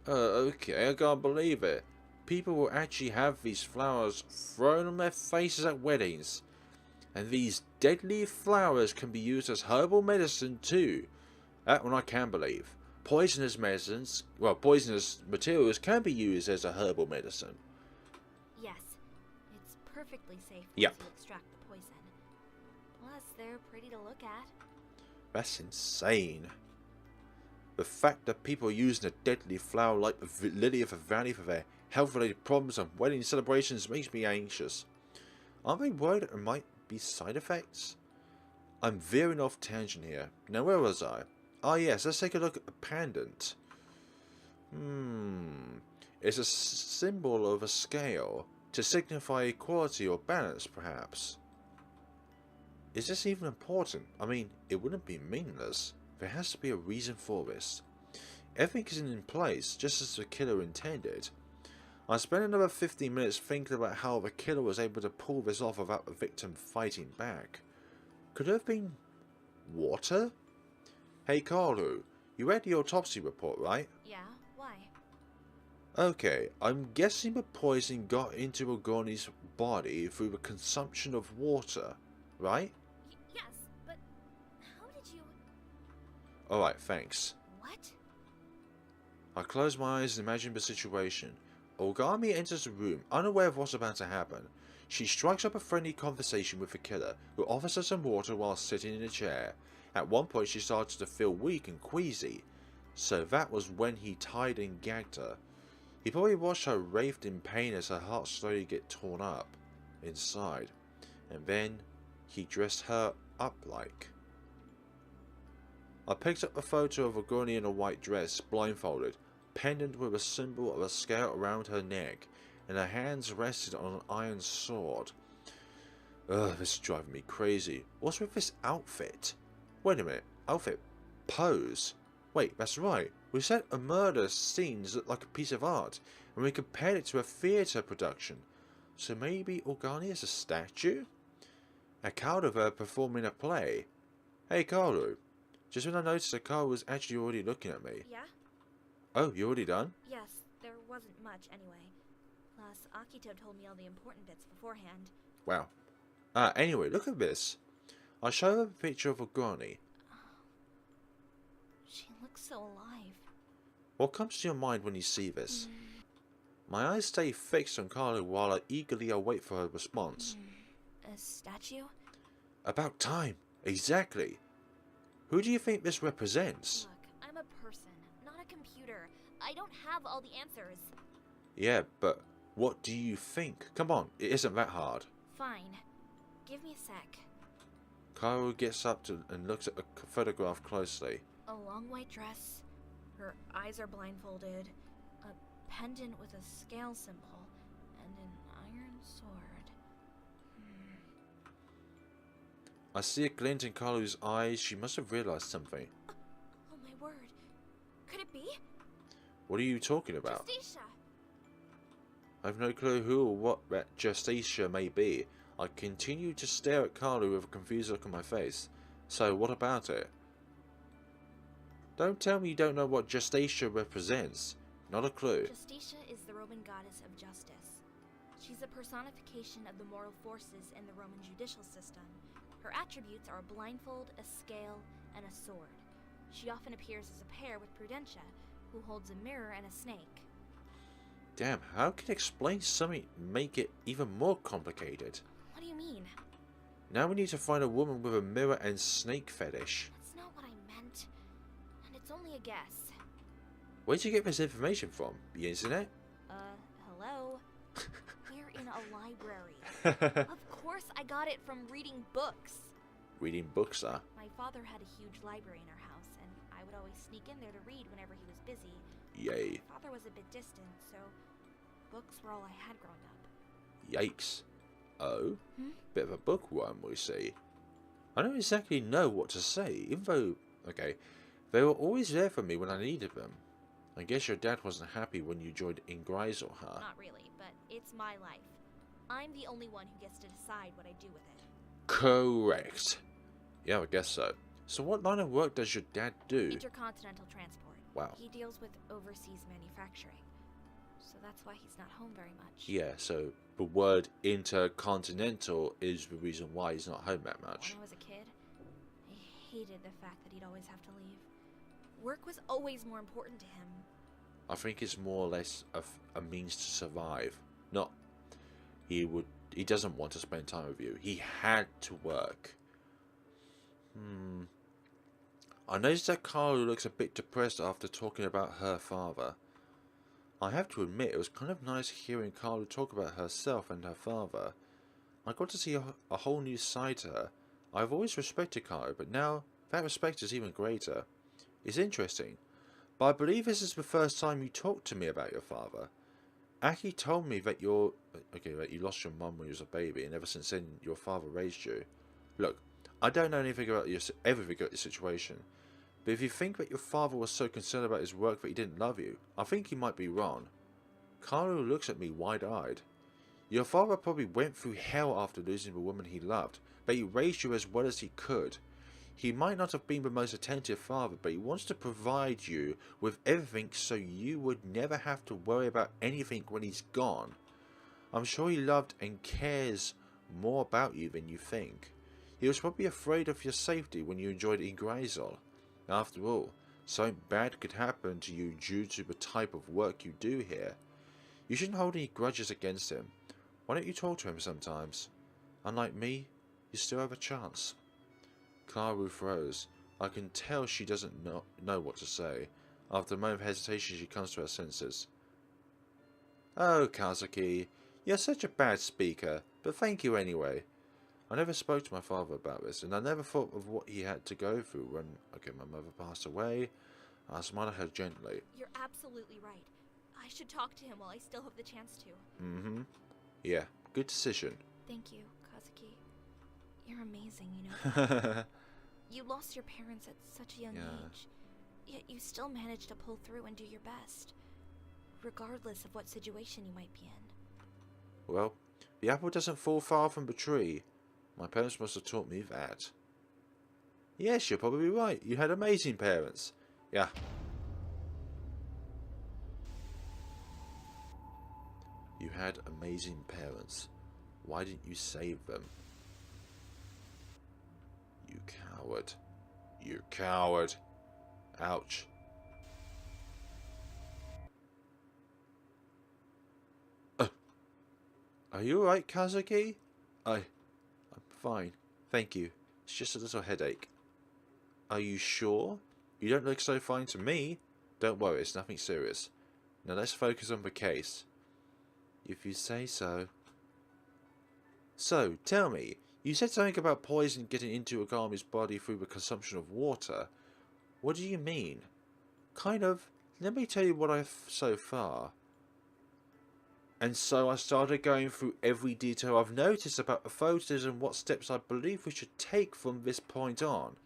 Okay, I can't believe it. People will actually have these flowers thrown on their faces at weddings. And these deadly flowers can be used as herbal medicine too. That one I can believe. Poisonous medicines, well, poisonous materials can be used as a herbal medicine. Yes, it's perfectly safe Yep. to extract the poison. Plus, they're pretty to look at. That's insane. The fact that people are using a deadly flower like the Lily of the Valley for their health-related problems and wedding celebrations makes me anxious. Aren't they worried that there might be side effects? I'm veering off tangent here. Now where was I? Ah yes, let's take a look at the pendant. It's a symbol of a scale, to signify equality or balance perhaps. Is this even important? I mean, it wouldn't be meaningless. There has to be a reason for this. Everything is in place, just as the killer intended. I spent another 15 minutes thinking about how the killer was able to pull this off without the victim fighting back. Could it have been water? Hey Kaoru, you read the autopsy report, right? Yeah, why? Okay, I'm guessing the poison got into Agoni's body through the consumption of water, right? Yes, but how did you... Alright, thanks. What? I close my eyes and imagine the situation. Ogami enters the room, unaware of what's about to happen. She strikes up a friendly conversation with the killer, who offers her some water while sitting in a chair. At one point she starts to feel weak and queasy, so that was when he tied and gagged her. He probably watched her writhed in pain as her heart slowly get torn up inside, and then he dressed her up like. I picked up a photo of a gurney in a white dress, blindfolded, pendant with a symbol of a scale around her neck, and her hands rested on an iron sword. Ugh, this is driving me crazy. What's with this outfit? Wait a minute, outfit pose. Wait, that's right. We said a murder scenes look like a piece of art, and we compared it to a theatre production. So maybe Organi is a statue? A card of her performing a play. Hey Kaoru, just when I noticed that Kaoru was actually already looking at me. Yeah? Oh, you already done? Yes, there wasn't much anyway. Plus, Akito told me all the important bits beforehand. Wow. Anyway, look at this. I show her a picture of Organi. She looks so alive. What comes to your mind when you see this? My eyes stay fixed on Kaoru while I eagerly await for her response. A statue? About time. Exactly. Who do you think this represents? Look, I'm a person, not a computer. I don't have all the answers. Yeah, but what do you think? Come on, it isn't that hard. Fine. Give me a sec. Kaoru gets up and looks at the photograph closely. A long white dress. Her eyes are blindfolded. A pendant with a scale symbol. And an iron sword. I see a glint in Kaoru's eyes. She must have realized something. Oh my word. Could it be? What are you talking about? Justicia! I have no clue who or what that Justicia may be. I continue to stare at Kaoru with a confused look on my face. So, what about it? Don't tell me you don't know what Justicia represents. Not a clue. Justicia is the Roman goddess of justice. She's a personification of the moral forces in the Roman judicial system. Her attributes are a blindfold, a scale, and a sword. She often appears as a pair with Prudentia, who holds a mirror and a snake. Damn, how can explain something make it even more complicated? What do you mean? Now we need to find a woman with a mirror and snake fetish. That's not what I meant. And it's only a guess. Where'd you get this information from? The internet? Hello? We're in a library. Of course I got it from reading books. Reading books, huh? My father had a huge library in our house, and I would always sneak in there to read whenever he was busy. Yay. My father was a bit distant, so books were all I had growing up. Yikes. Oh? Bit of a bookworm, we see. I don't exactly know what to say, even though, okay, they were always there for me when I needed them. I guess your dad wasn't happy when you joined Igrasil, huh? Not really, but it's my life. I'm the only one who gets to decide what I do with it. Correct. Yeah, I guess so. So what line of work does your dad do? Intercontinental transport. Wow. He deals with overseas manufacturing. So that's why he's not home very much. Yeah, so the word intercontinental is the reason why he's not home that much. When I was a kid, I hated the fact that he'd always have to leave. Work was always more important to him. I think it's more or less a means to survive. Not he doesn't want to spend time with you. He had to work. I noticed that Kaoru looks a bit depressed after talking about her father. I have to admit, it was kind of nice hearing Kaoru talk about herself and her father. I got to see a whole new side to her. I've always respected Kaoru, but now that respect is even greater. It's interesting, but I believe this is the first time you talked to me about your father. Aki told me that that you lost your mum when you was a baby, and ever since then your father raised you. Look, I don't know everything about your situation, but if you think that your father was so concerned about his work that he didn't love you, I think you might be wrong. Kaoru looks at me wide-eyed. Your father probably went through hell after losing the woman he loved, but he raised you as well as he could. He might not have been the most attentive father, but he wants to provide you with everything so you would never have to worry about anything when he's gone. I'm sure he loved and cares more about you than you think. He was probably afraid of your safety when you enjoyed Igrasil. After all, something bad could happen to you due to the type of work you do here. You shouldn't hold any grudges against him. Why don't you talk to him sometimes? Unlike me, you still have a chance. Kaoru froze. I can tell she doesn't know what to say. After a moment of hesitation, she comes to her senses. Oh, Kazuki, you're such a bad speaker, but thank you anyway. I never spoke to my father about this, and I never thought of what he had to go through when, okay, my mother passed away. I smiled at her gently. You're absolutely right. I should talk to him while I still have the chance to. Mm-hmm. Yeah, good decision. Thank you, Kazuki. You're amazing, you know. You lost your parents at such a young age, yet you still managed to pull through and do your best, regardless of what situation you might be in. Well, the apple doesn't fall far from the tree. My parents must have taught me that. Yes, you're probably right. You had amazing parents. Yeah. You had amazing parents. Why didn't you save them? You coward. You coward. Ouch. Are you alright, Kazuki? I'm fine. Thank you. It's just a little headache. Are you sure? You don't look so fine to me. Don't worry, it's nothing serious. Now let's focus on the case. If you say so. So, tell me, you said something about poison getting into Agami's body through the consumption of water. What do you mean? Kind of, let me tell you what I've so far. And so I started going through every detail I've noticed about the photos and what steps I believe we should take from this point on.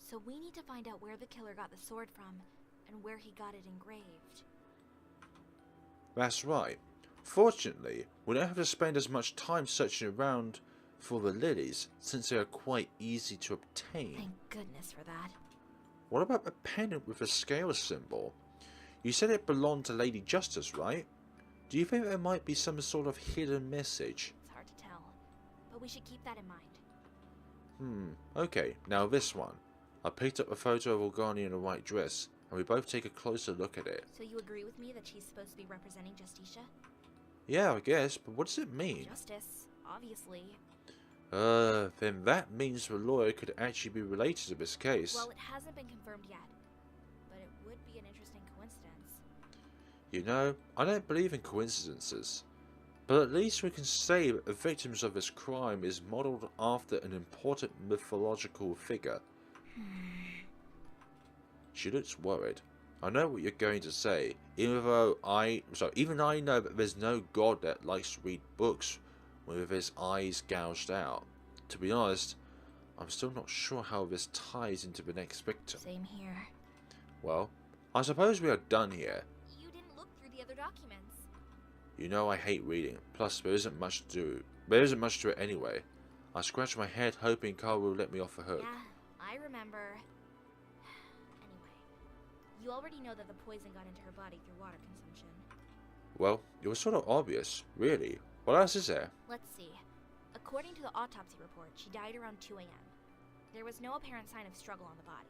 So we need to find out where the killer got the sword from, and where he got it engraved. That's right. Fortunately, we don't have to spend as much time searching around for the lilies, since they are quite easy to obtain. Thank goodness for that. What about the pendant with the scale symbol? You said it belonged to Lady Justice, right? Do you think there might be some sort of hidden message? It's hard to tell, but we should keep that in mind. Okay, now this one. I picked up a photo of Organi in a white dress, and we both take a closer look at it. So you agree with me that she's supposed to be representing Justicia? Yeah, I guess, but what does it mean? Justice, obviously. Then that means the lawyer could actually be related to this case. Well, it hasn't been confirmed yet, but it would be an interesting coincidence. You know, I don't believe in coincidences. But at least we can say that the victims of this crime is modelled after an important mythological figure. She looks worried. I know what you're going to say, even I know that there's no god that likes to read books with his eyes gouged out. To be honest, I'm still not sure how this ties into the next victim. Same here. Well, I suppose we are done here. You didn't look through the other documents. You know I hate reading, plus there isn't much to do. There isn't much to it anyway. I scratch my head hoping Carl will let me off the hook. Yeah, I remember. Anyway, you already know that the poison got into her body through water consumption. Well, it was sort of obvious, really. What else is there? Let's see. According to the autopsy report, she died around 2 a.m. There was no apparent sign of struggle on the body.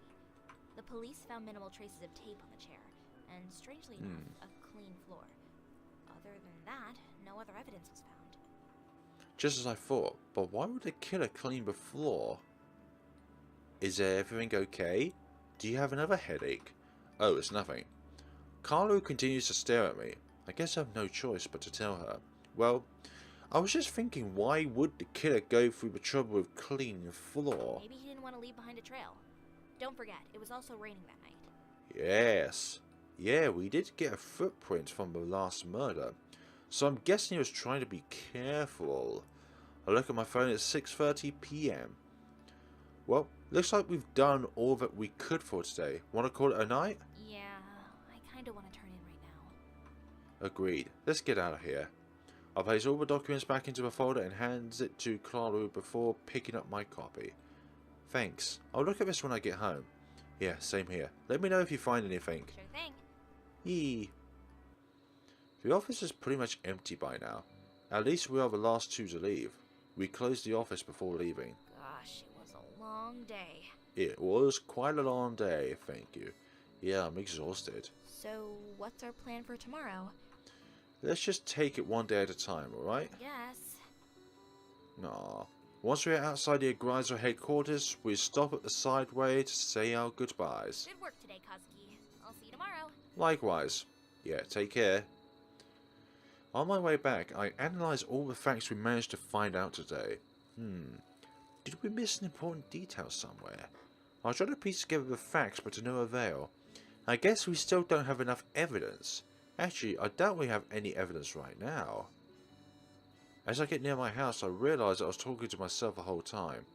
The police found minimal traces of tape on the chair, and strangely enough, a clean floor. Other than that, no other evidence was found. Just as I thought, but why would the killer clean the floor? Is everything okay? Do you have another headache? Oh, it's nothing. Carlo continues to stare at me. I guess I have no choice but to tell her. Well, I was just thinking, why would the killer go through the trouble of cleaning the floor? Maybe he didn't want to leave behind a trail. Don't forget, it was also raining that night. Yes. Yeah, we did get a footprint from the last murder. So I'm guessing he was trying to be careful. I look at my phone at 6:30 p.m. Well, looks like we've done all that we could for today. Want to call it a night? Yeah, I kind of want to turn in right now. Agreed. Let's get out of here. I'll place all the documents back into the folder and hands it to Claro before picking up my copy. Thanks. I'll look at this when I get home. Yeah, same here. Let me know if you find anything. Sure thing. Yee. The office is pretty much empty by now. At least we are the last two to leave. We closed the office before leaving. Gosh, it was a long day. It was quite a long day, thank you. Yeah, I'm exhausted. So, what's our plan for tomorrow? Let's just take it one day at a time, alright? Yes. Nah. Once we're outside the Igrasil headquarters, we stop at the sideway to say our goodbyes. Good work today, Kazuki. I'll see you tomorrow. Likewise. Yeah, take care. On my way back, I analyse all the facts we managed to find out today. Did we miss an important detail somewhere? I was trying to piece together the facts, but to no avail. I guess we still don't have enough evidence. Actually, I doubt we have any evidence right now. As I get near my house, I realise I was talking to myself the whole time.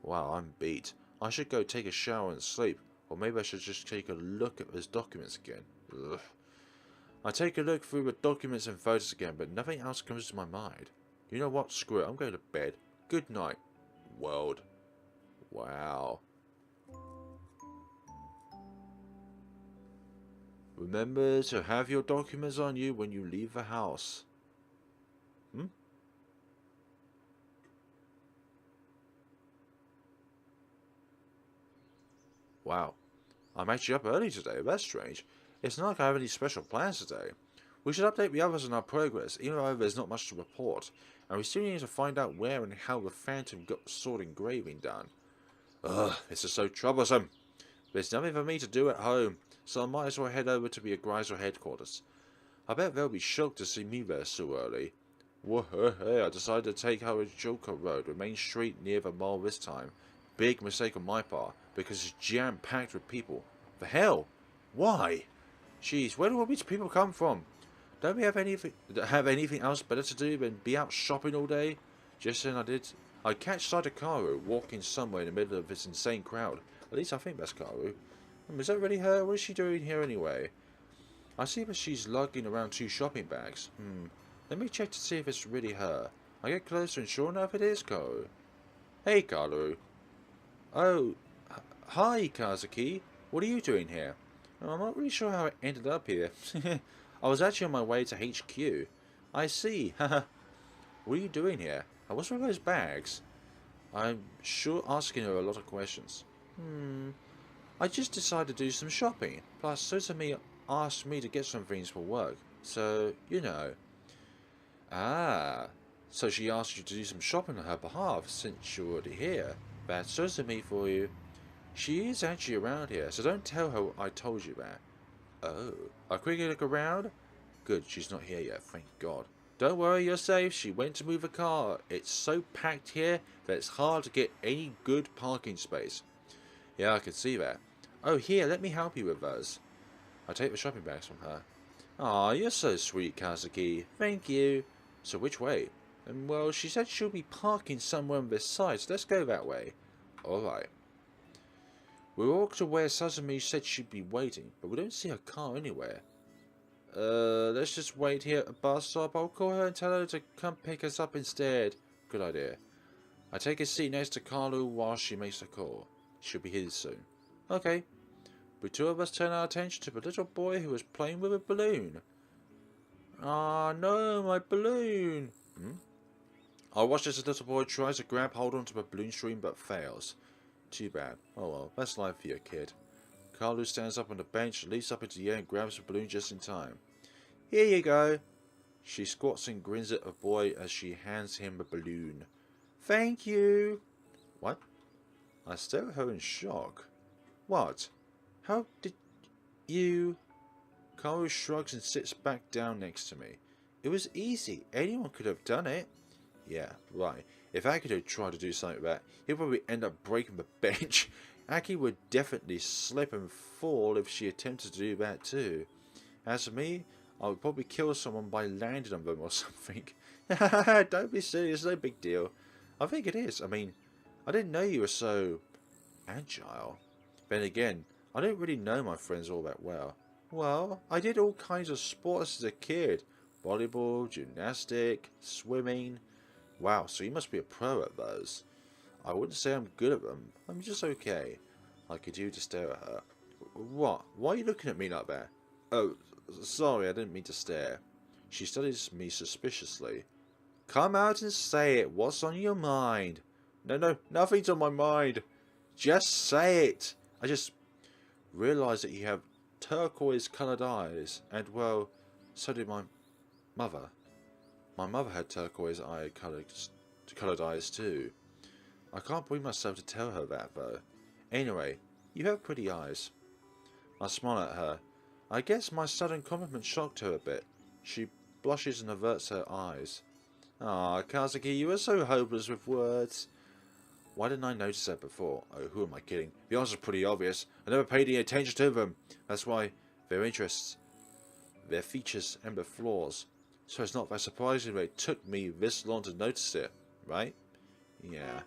Wow, I'm beat. I should go take a shower and sleep, or maybe I should just take a look at those documents again. Ugh. I take a look through the documents and photos again, but nothing else comes to my mind. You know what? Screw it. I'm going to bed. Good night, world. Wow. Remember to have your documents on you when you leave the house. Wow. I'm actually up early today. That's strange. It's not like I have any special plans today. We should update the others on our progress, even though there's not much to report. And we still need to find out where and how the Phantom got the sword engraving done. Ugh, this is so troublesome. There's nothing for me to do at home, so I might as well head over to the Igrasil headquarters. I bet they'll be shocked to see me there so early. Whoa, hey, I decided to take Harajuku Road, the main street near the mall this time. Big mistake on my part, because it's jam-packed with people. The hell? Why? Jeez, where do all these people come from? Don't we have anything else better to do than be out shopping all day? Just then I catch sight of Kaoru walking somewhere in the middle of this insane crowd. At least I think that's Kaoru. Is that really her? What is she doing here anyway? I see that she's lugging around 2 shopping bags. Let me check to see if it's really her. I get closer and sure enough it is Kaoru. Hey Kaoru. Oh, hi Kazuki. What are you doing here? I'm not really sure how I ended up here. I was actually on my way to HQ. I see. Haha. What are you doing here? What's with those bags? I'm sure asking her a lot of questions. I just decided to do some shopping. Plus, Suzumi asked me to get some things for work. So, you know. Ah. So she asked you to do some shopping on her behalf since you're already here. That's Suzumi for you. She is actually around here, so don't tell her I told you that. Oh, a quick look around? Good, she's not here yet, thank God. Don't worry, you're safe. She went to move a car. It's so packed here that it's hard to get any good parking space. Yeah, I can see that. Oh, here, let me help you with those. I take the shopping bags from her. Aw, you're so sweet, Kazuki. Thank you. So which way? Well, she said she'll be parking somewhere on this side, so let's go that way. Alright. We walked to where Suzumi said she'd be waiting, but we don't see her car anywhere. Let's just wait here at the bus stop. I'll call her and tell her to come pick us up instead. Good idea. I take a seat next to Kaoru while she makes the call. She'll be here soon. Okay. The 2 of us turn our attention to the little boy who was playing with a balloon. Ah, no, my balloon! I watch as the little boy tries to grab hold onto the balloon string but fails. Too bad. Oh well, that's life for your kid. Kaoru stands up on the bench, leaps up into the air and grabs the balloon just in time. Here you go. She squats and grins at the boy as she hands him the balloon. Thank you. What? I stare at her in shock. What? How did you... Kaoru shrugs and sits back down next to me. It was easy. Anyone could have done it. Yeah, right. If Akito tried to do something like that, he'd probably end up breaking the bench. Aki would definitely slip and fall if she attempted to do that too. As for me, I would probably kill someone by landing on them or something. Don't be silly, it's no big deal. I think it is. I mean, I didn't know you were so agile. Then again, I didn't really know my friends all that well. Well, I did all kinds of sports as a kid. Volleyball, gymnastic, swimming. Wow, so you must be a pro at those. I wouldn't say I'm good at them. I'm just okay. I continue to stare at her. What? Why are you looking at me like that? Oh, sorry, I didn't mean to stare. She studies me suspiciously. Come out and say it. What's on your mind? No, nothing's on my mind. Just say it. I just realised that you have turquoise-coloured eyes. And, well, so did my mother. My mother had turquoise-coloured eyes too. I can't bring myself to tell her that, though. Anyway, you have pretty eyes. I smile at her. I guess my sudden compliment shocked her a bit. She blushes and averts her eyes. Aw, Kazuki, you were so hopeless with words. Why didn't I notice that before? Oh, who am I kidding? The answer's pretty obvious. I never paid any attention to them. That's why their interests, their features, and their flaws. So it's not that surprising that it took me this long to notice it, right? Yeah.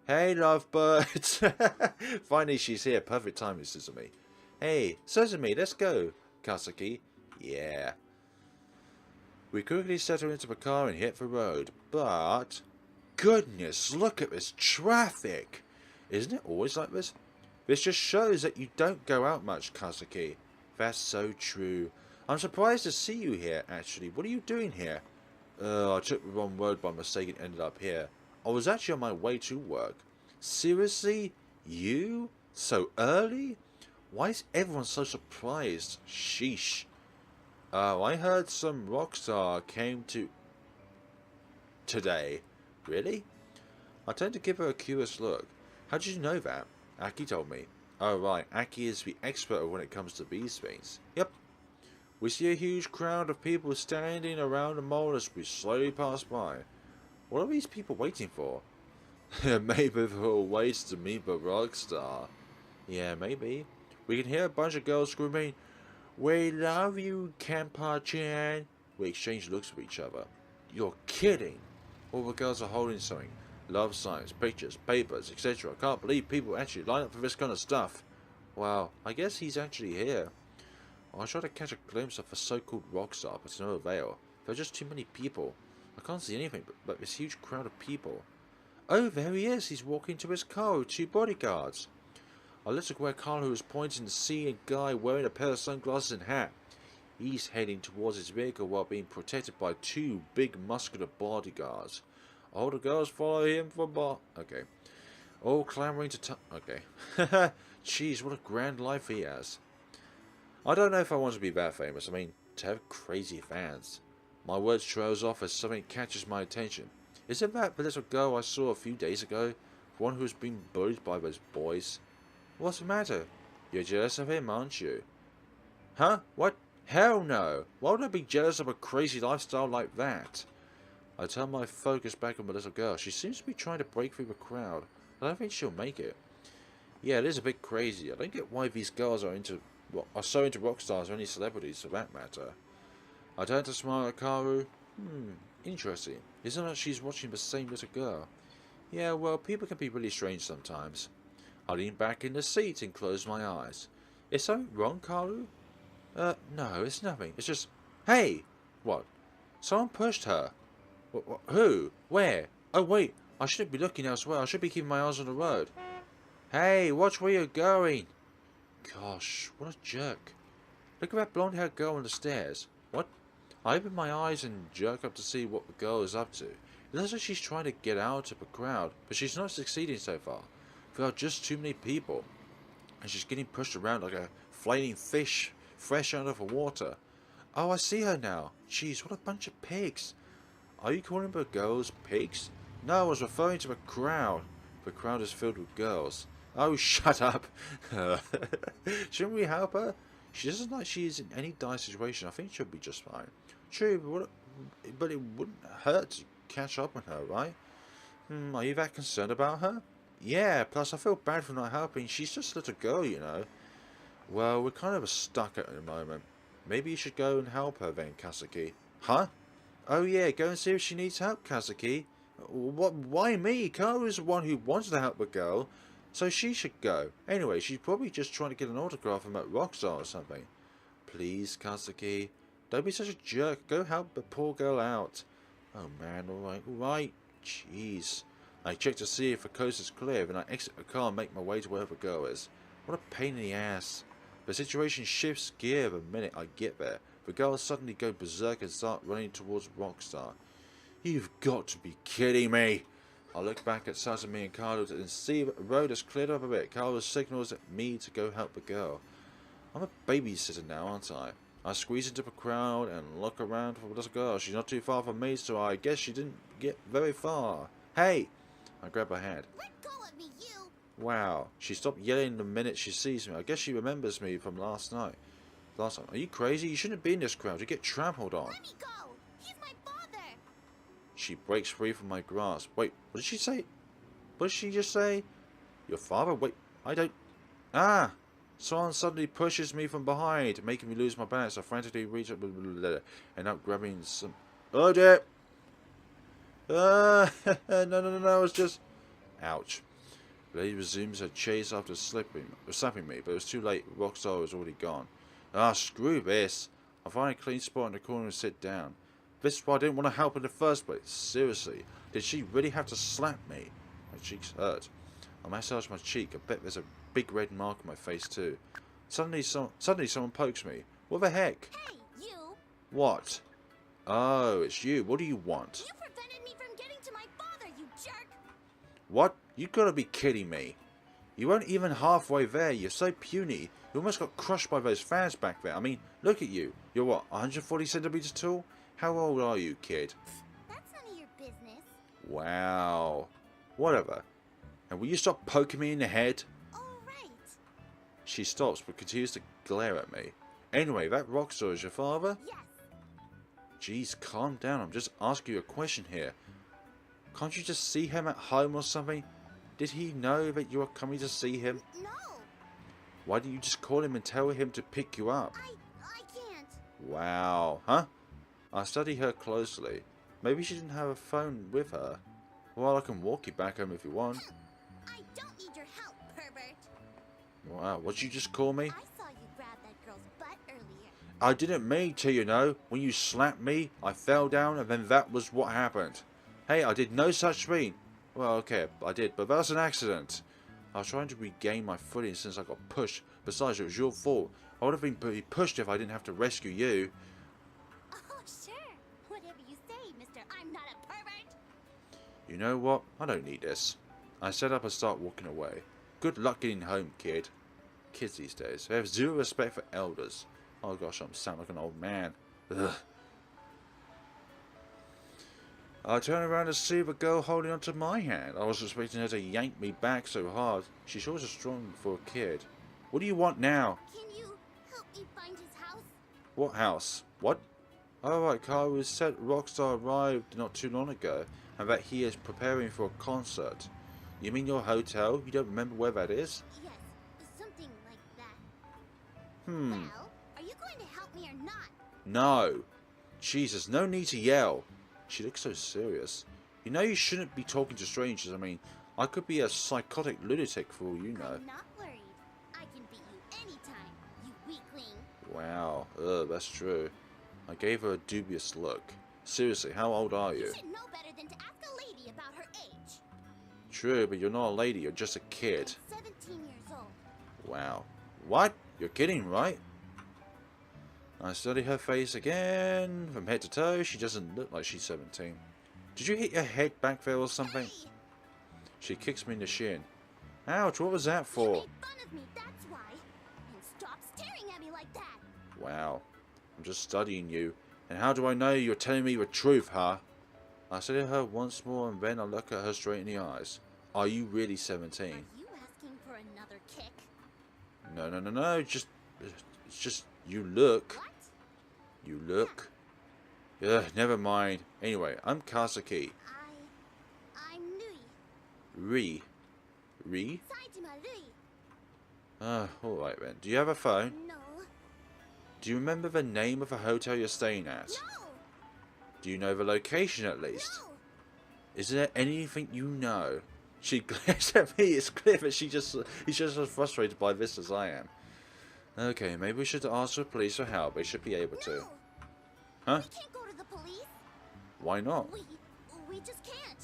Hey, lovebird! Finally, she's here. Perfect timing, Suzumi. Hey, Suzumi, let's go. Kazuki. Yeah. We quickly settle into the car and hit the road, but... Goodness, look at this traffic! Isn't it always like this? This just shows that you don't go out much, Kazuki. That's so true. I'm surprised to see you here, actually. What are you doing here? I took the wrong road by mistake and ended up here. I was actually on my way to work. Seriously? You? So early? Why is everyone so surprised? Sheesh. I heard some rockstar came to... today. Really? I turned to give her a curious look. How did you know that? Aki told me. Oh right, Aki is the expert when it comes to these things. Yep. We see a huge crowd of people standing around the mall as we slowly pass by. What are these people waiting for? Maybe they're all waiting to meet the rockstar. Yeah, maybe. We can hear a bunch of girls screaming, "We love you, Kenpa-chan." We exchange looks with each other. You're kidding. All the girls are holding something. Love signs, pictures, papers, etc. I can't believe people actually line up for this kind of stuff. Wow, I guess he's actually here. I tried to catch a glimpse of the so-called rockstar, but to no avail. There are just too many people. I can't see anything but this huge crowd of people. Oh, there he is. He's walking to his car with 2 bodyguards. I looked at where Carlo was pointing to see a guy wearing a pair of sunglasses and hat. He's heading towards his vehicle while being protected by 2 big muscular bodyguards. All the girls follow him for okay. All clamoring to okay. Jeez, what a grand life he has. I don't know if I want to be that famous. I mean, to have crazy fans. My words trails off as something catches my attention. Is it that the little girl I saw a few days ago? The one who was being bullied by those boys? What's the matter? You're jealous of him, aren't you? Huh? What? Hell no! Why would I be jealous of a crazy lifestyle like that? I turn my focus back on the little girl. She seems to be trying to break through the crowd. I don't think she'll make it. Yeah, it is a bit crazy. I don't get why these girls are so into rock stars or any celebrities for that matter. I turn to smile at Kaoru. Interesting. Isn't it she's watching the same little girl? Yeah, well, people can be really strange sometimes. I lean back in the seat and close my eyes. Is something wrong, Kaoru? No, it's nothing. It's just... Hey! What? Someone pushed her. Who? Where? Oh, wait. I shouldn't be looking elsewhere. I should be keeping my eyes on the road. Hey, watch where you're going. Gosh, what a jerk. Look at that blonde-haired girl on the stairs. What? I open my eyes and jerk up to see what the girl is up to. It looks like she's trying to get out of the crowd, but she's not succeeding so far. There are just too many people. And she's getting pushed around like a flaming fish fresh out of the water. Oh, I see her now. Jeez, what a bunch of pigs. Are you calling the girls pigs? No, I was referring to the crowd. The crowd is filled with girls. Oh, shut up. Shouldn't we help her? She doesn't like she's in any dire situation. I think she'll be just fine. True, but it wouldn't hurt to catch up on her, right? Are you that concerned about her? Yeah, plus I feel bad for not helping. She's just a little girl, you know. Well, we're kind of stuck at the moment. Maybe you should go and help her then, Kazuki. Huh? Oh yeah, go and see if she needs help, Kazuki. What? Why me? Kaoru's the one who wants to help the girl, so she should go. Anyway, she's probably just trying to get an autograph from that rockstar or something. Please, Kazuki. Don't be such a jerk. Go help the poor girl out. Oh man, alright. Jeez. I check to see if the coast is clear, then I exit the car and make my way to where the girl is. What a pain in the ass. The situation shifts gear the minute I get there. The girls suddenly go berserk and start running towards Rockstar. You've got to be kidding me. I look back at Suzumi and Carlo and see that the road has cleared up a bit. Carlo signals at me to go help the girl. I'm a babysitter now, aren't I? I squeeze into the crowd and look around for the little girl. She's not too far from me, so I guess she didn't get very far. Hey! I grab her hand. Let go of me, you! Wow, she stopped yelling the minute she sees me. I guess she remembers me from last night. Are you crazy? You shouldn't be in this crowd. You get trampled on. Let me go! He's my father! She breaks free from my grasp. Wait, what did she say? What did she just say? Your father? Wait, I don't... Ah! Someone suddenly pushes me from behind, making me lose my balance. I frantically reach up and up grabbing some... Oh dear! No, it's just... Ouch. The lady resumes her chase after slapping me, but it was too late. Rockstar was already gone. Ah, screw this. I find a clean spot in the corner and sit down. This is why I didn't want to help in the first place. Seriously, did she really have to slap me? My cheeks hurt. I massage my cheek. I bet there's a big red mark on my face too. Suddenly someone pokes me. What the heck? Hey, you! What? Oh, it's you. What do you want? You prevented me from getting to my father, you jerk! What? You gotta be kidding me. You weren't even halfway there. You're so puny. You almost got crushed by those fans back there. I mean, look at you. You're what, 140 centimeters tall? How old are you, kid? That's none of your business. Wow. Whatever. And will you stop poking me in the head? Alright. She stops but continues to glare at me. Anyway, that rockstar is your father? Yes. Jeez, calm down. I'm just asking you a question here. Can't you just see him at home or something? Did he know that you were coming to see him? No. Why didn't you just call him and tell him to pick you up? I can't. Wow. Huh? I study her closely. Maybe she didn't have a phone with her. Well, I can walk you back home if you want. I don't need your help, pervert. Wow, what'd you just call me? I saw you grab that girl's butt earlier. I didn't mean to, you know. When you slapped me, I fell down and then that was what happened. Hey, I did no such thing. Well, okay, I did, but that was an accident. I was trying to regain my footing since I got pushed. Besides, it was your fault. I would have been pushed if I didn't have to rescue you. Oh, sure. Whatever you say, mister. I'm not a pervert. You know what? I don't need this. I set up and start walking away. Good luck getting home, kid. Kids these days, they have zero respect for elders. Oh gosh, I'm sounding like an old man. Ugh. I turn around to see the girl holding onto my hand. I was expecting her to yank me back so hard. She sure is strong for a kid. What do you want now? Can you help me find his house? What house? What? Oh right, Kaori said Rockstar arrived not too long ago, and that he is preparing for a concert. You mean your hotel? You don't remember where that is? Yes, something like that. Hmm. Well, are you going to help me or not? No. Jesus, no need to yell. She looks so serious. You know you shouldn't be talking to strangers. I mean, I could be a psychotic lunatic for all you know. I'm not worried. I can beat you anytime, you weakling. Wow, that's true. I gave her a dubious look. Seriously, how old are You you? should know better than to ask a lady about her age. True, but you're not a lady, you're just a kid. I'm 17 years old. Wow. What? You're kidding, right? I study her face again. From head to toe, she doesn't look like she's 17. Did you hit your head back there or something? Hey, She kicks me in the shin. Ouch, what was that you for? made fun of me, that's why. And stop staring at me like that. Wow. I'm just studying you. And how do I know you're telling me the truth, huh? I study her once more and then I look at her straight in the eyes. Are you really 17? Are you asking for another kick? No. It's just you look. What? You look. Ugh, never mind. Anyway, I'm Kazuki. I'm Rui. Ri? Saitama Rui. Alright then. Do you have a phone? No. Do you remember the name of the hotel you're staying at? No. Do you know the location at least? No. Is there anything you know? She glares at me. It's clear that she's just as frustrated by this as I am. Okay, maybe we should ask the police for help. They should be able to. No. Huh? We can't go to the police. Why not? We just can't.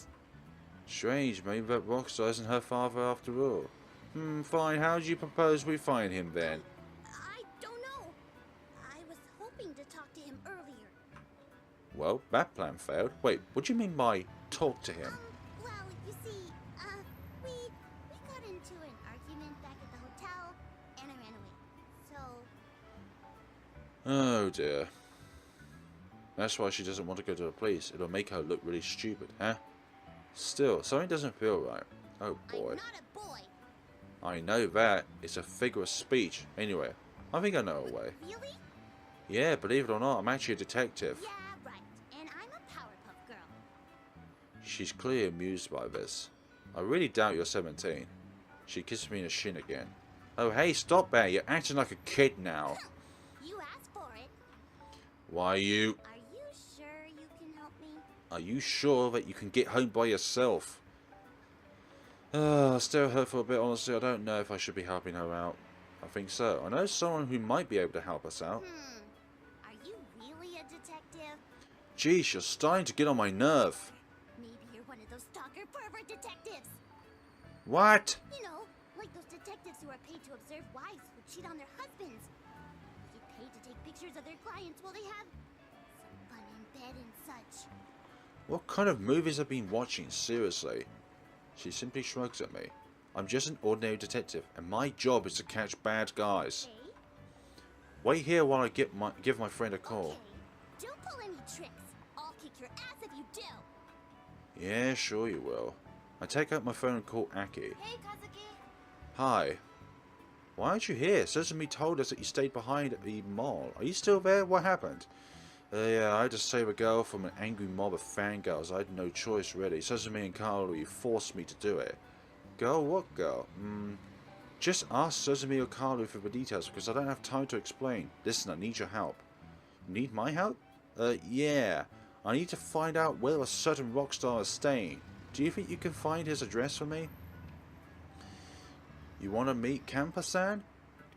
Strange. Maybe that Rockstar isn't her father after all. Fine. How do you propose we find him then? I don't know. I was hoping to talk to him earlier. Well, that plan failed. Wait, what do you mean by talk to him? Well, you see, we got into an argument back at the hotel, and I ran away. So, Oh dear. That's why she doesn't want to go to the police. It'll make her look really stupid, huh? Still, something doesn't feel right. Oh boy. I'm not a boy. I know that. It's a figure of speech. Anyway, I think I know a way. Really? Yeah, believe it or not, I'm actually a detective. Yeah, right. And I'm a Powerpuff Girl. She's clearly amused by this. I really doubt you're 17. She kisses me in the shin again. Oh, hey, stop there. You're acting like a kid now. You asked for it. Why you... Are you sure you can help me? Are you sure that you can get home by yourself? Still hurt for a bit, honestly. I don't know if I should be helping her out. I think so. I know someone who might be able to help us out. Are you really a detective? Geez, you're starting to get on my nerve. Maybe you're one of those stalker pervert detectives. What? You know, like those detectives who are paid to observe wives who cheat on their husbands. They get paid to take pictures of their clients while they have some fun in bed and such. What kind of movies have I been watching? Seriously. She simply shrugs at me. I'm just an ordinary detective, and my job is to catch bad guys. Okay? Wait here while I give my friend a call. Okay. Don't pull any tricks. I'll kick your ass if you do. Yeah, sure you will. I take out my phone and call Aki. Hey, Kazuki. Hi. Why aren't you here? Suzumi told us that you stayed behind at the mall. Are you still there? What happened? Yeah, I had to save a girl from an angry mob of fangirls. I had no choice, really. Suzumi and Kaori forced me to do it. Girl? What girl? Just ask Suzumi or Kaori for the details, because I don't have time to explain. Listen, I need your help. Need my help? Yeah. I need to find out where a certain rock star is staying. Do you think you can find his address for me? You want to meet Kampa-san?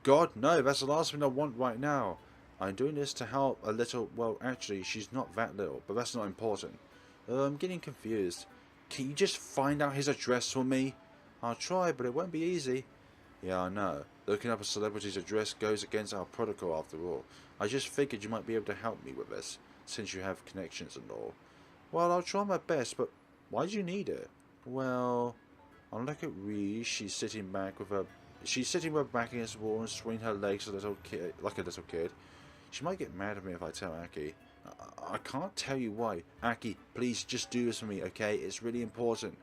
God, no, that's the last thing I want right now. I'm doing this to help a little... Well, actually, she's not that little, but that's not important. I'm getting confused. Can you just find out his address for me? I'll try, but it won't be easy. Yeah, I know. Looking up a celebrity's address goes against our protocol after all. I just figured you might be able to help me with this, since you have connections and all. Well, I'll try my best, but why do you need it? Well, I look at Ree. She's sitting back with her... She's sitting with her back against the wall and swinging her legs like a little kid. She might get mad at me if I tell Aki. I can't tell you why. Aki, please just do this for me, okay? It's really important.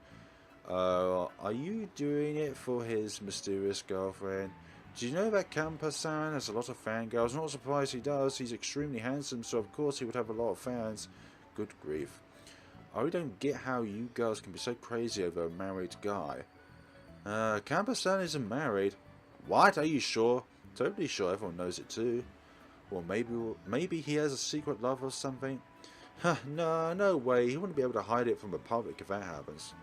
Are you doing it for his mysterious girlfriend? Do you know that Kampa-san has a lot of fangirls? Not surprised he does. He's extremely handsome, so of course he would have a lot of fans. Good grief. I really don't get how you girls can be so crazy over a married guy. Kampa-san isn't married. What? Are you sure? Totally sure. Everyone knows it too. Well, maybe he has a secret love or something. Huh, no way. He wouldn't be able to hide it from the public if that happens.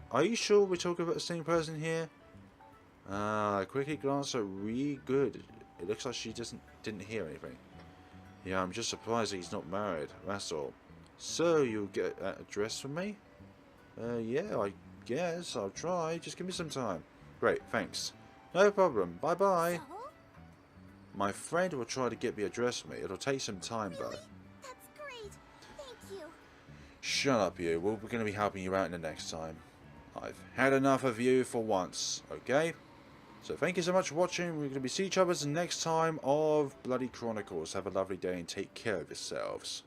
Are you sure we're talking about the same person here? I quickly glanced at Ree. Good. It looks like she didn't hear anything. Yeah, I'm just surprised that he's not married. That's all. So, you'll get that address for me? Yeah, I guess. I'll try. Just give me some time. Great, thanks. No problem. Bye-bye. So? My friend will try to get the address for me. It'll take some time, though. That's great. Thank you. Shut up, you. We're going to be helping you out in the next time. I've had enough of you for once, okay? So thank you so much for watching. We're going to see each other the next time of Bloody Chronicles. Have a lovely day and take care of yourselves.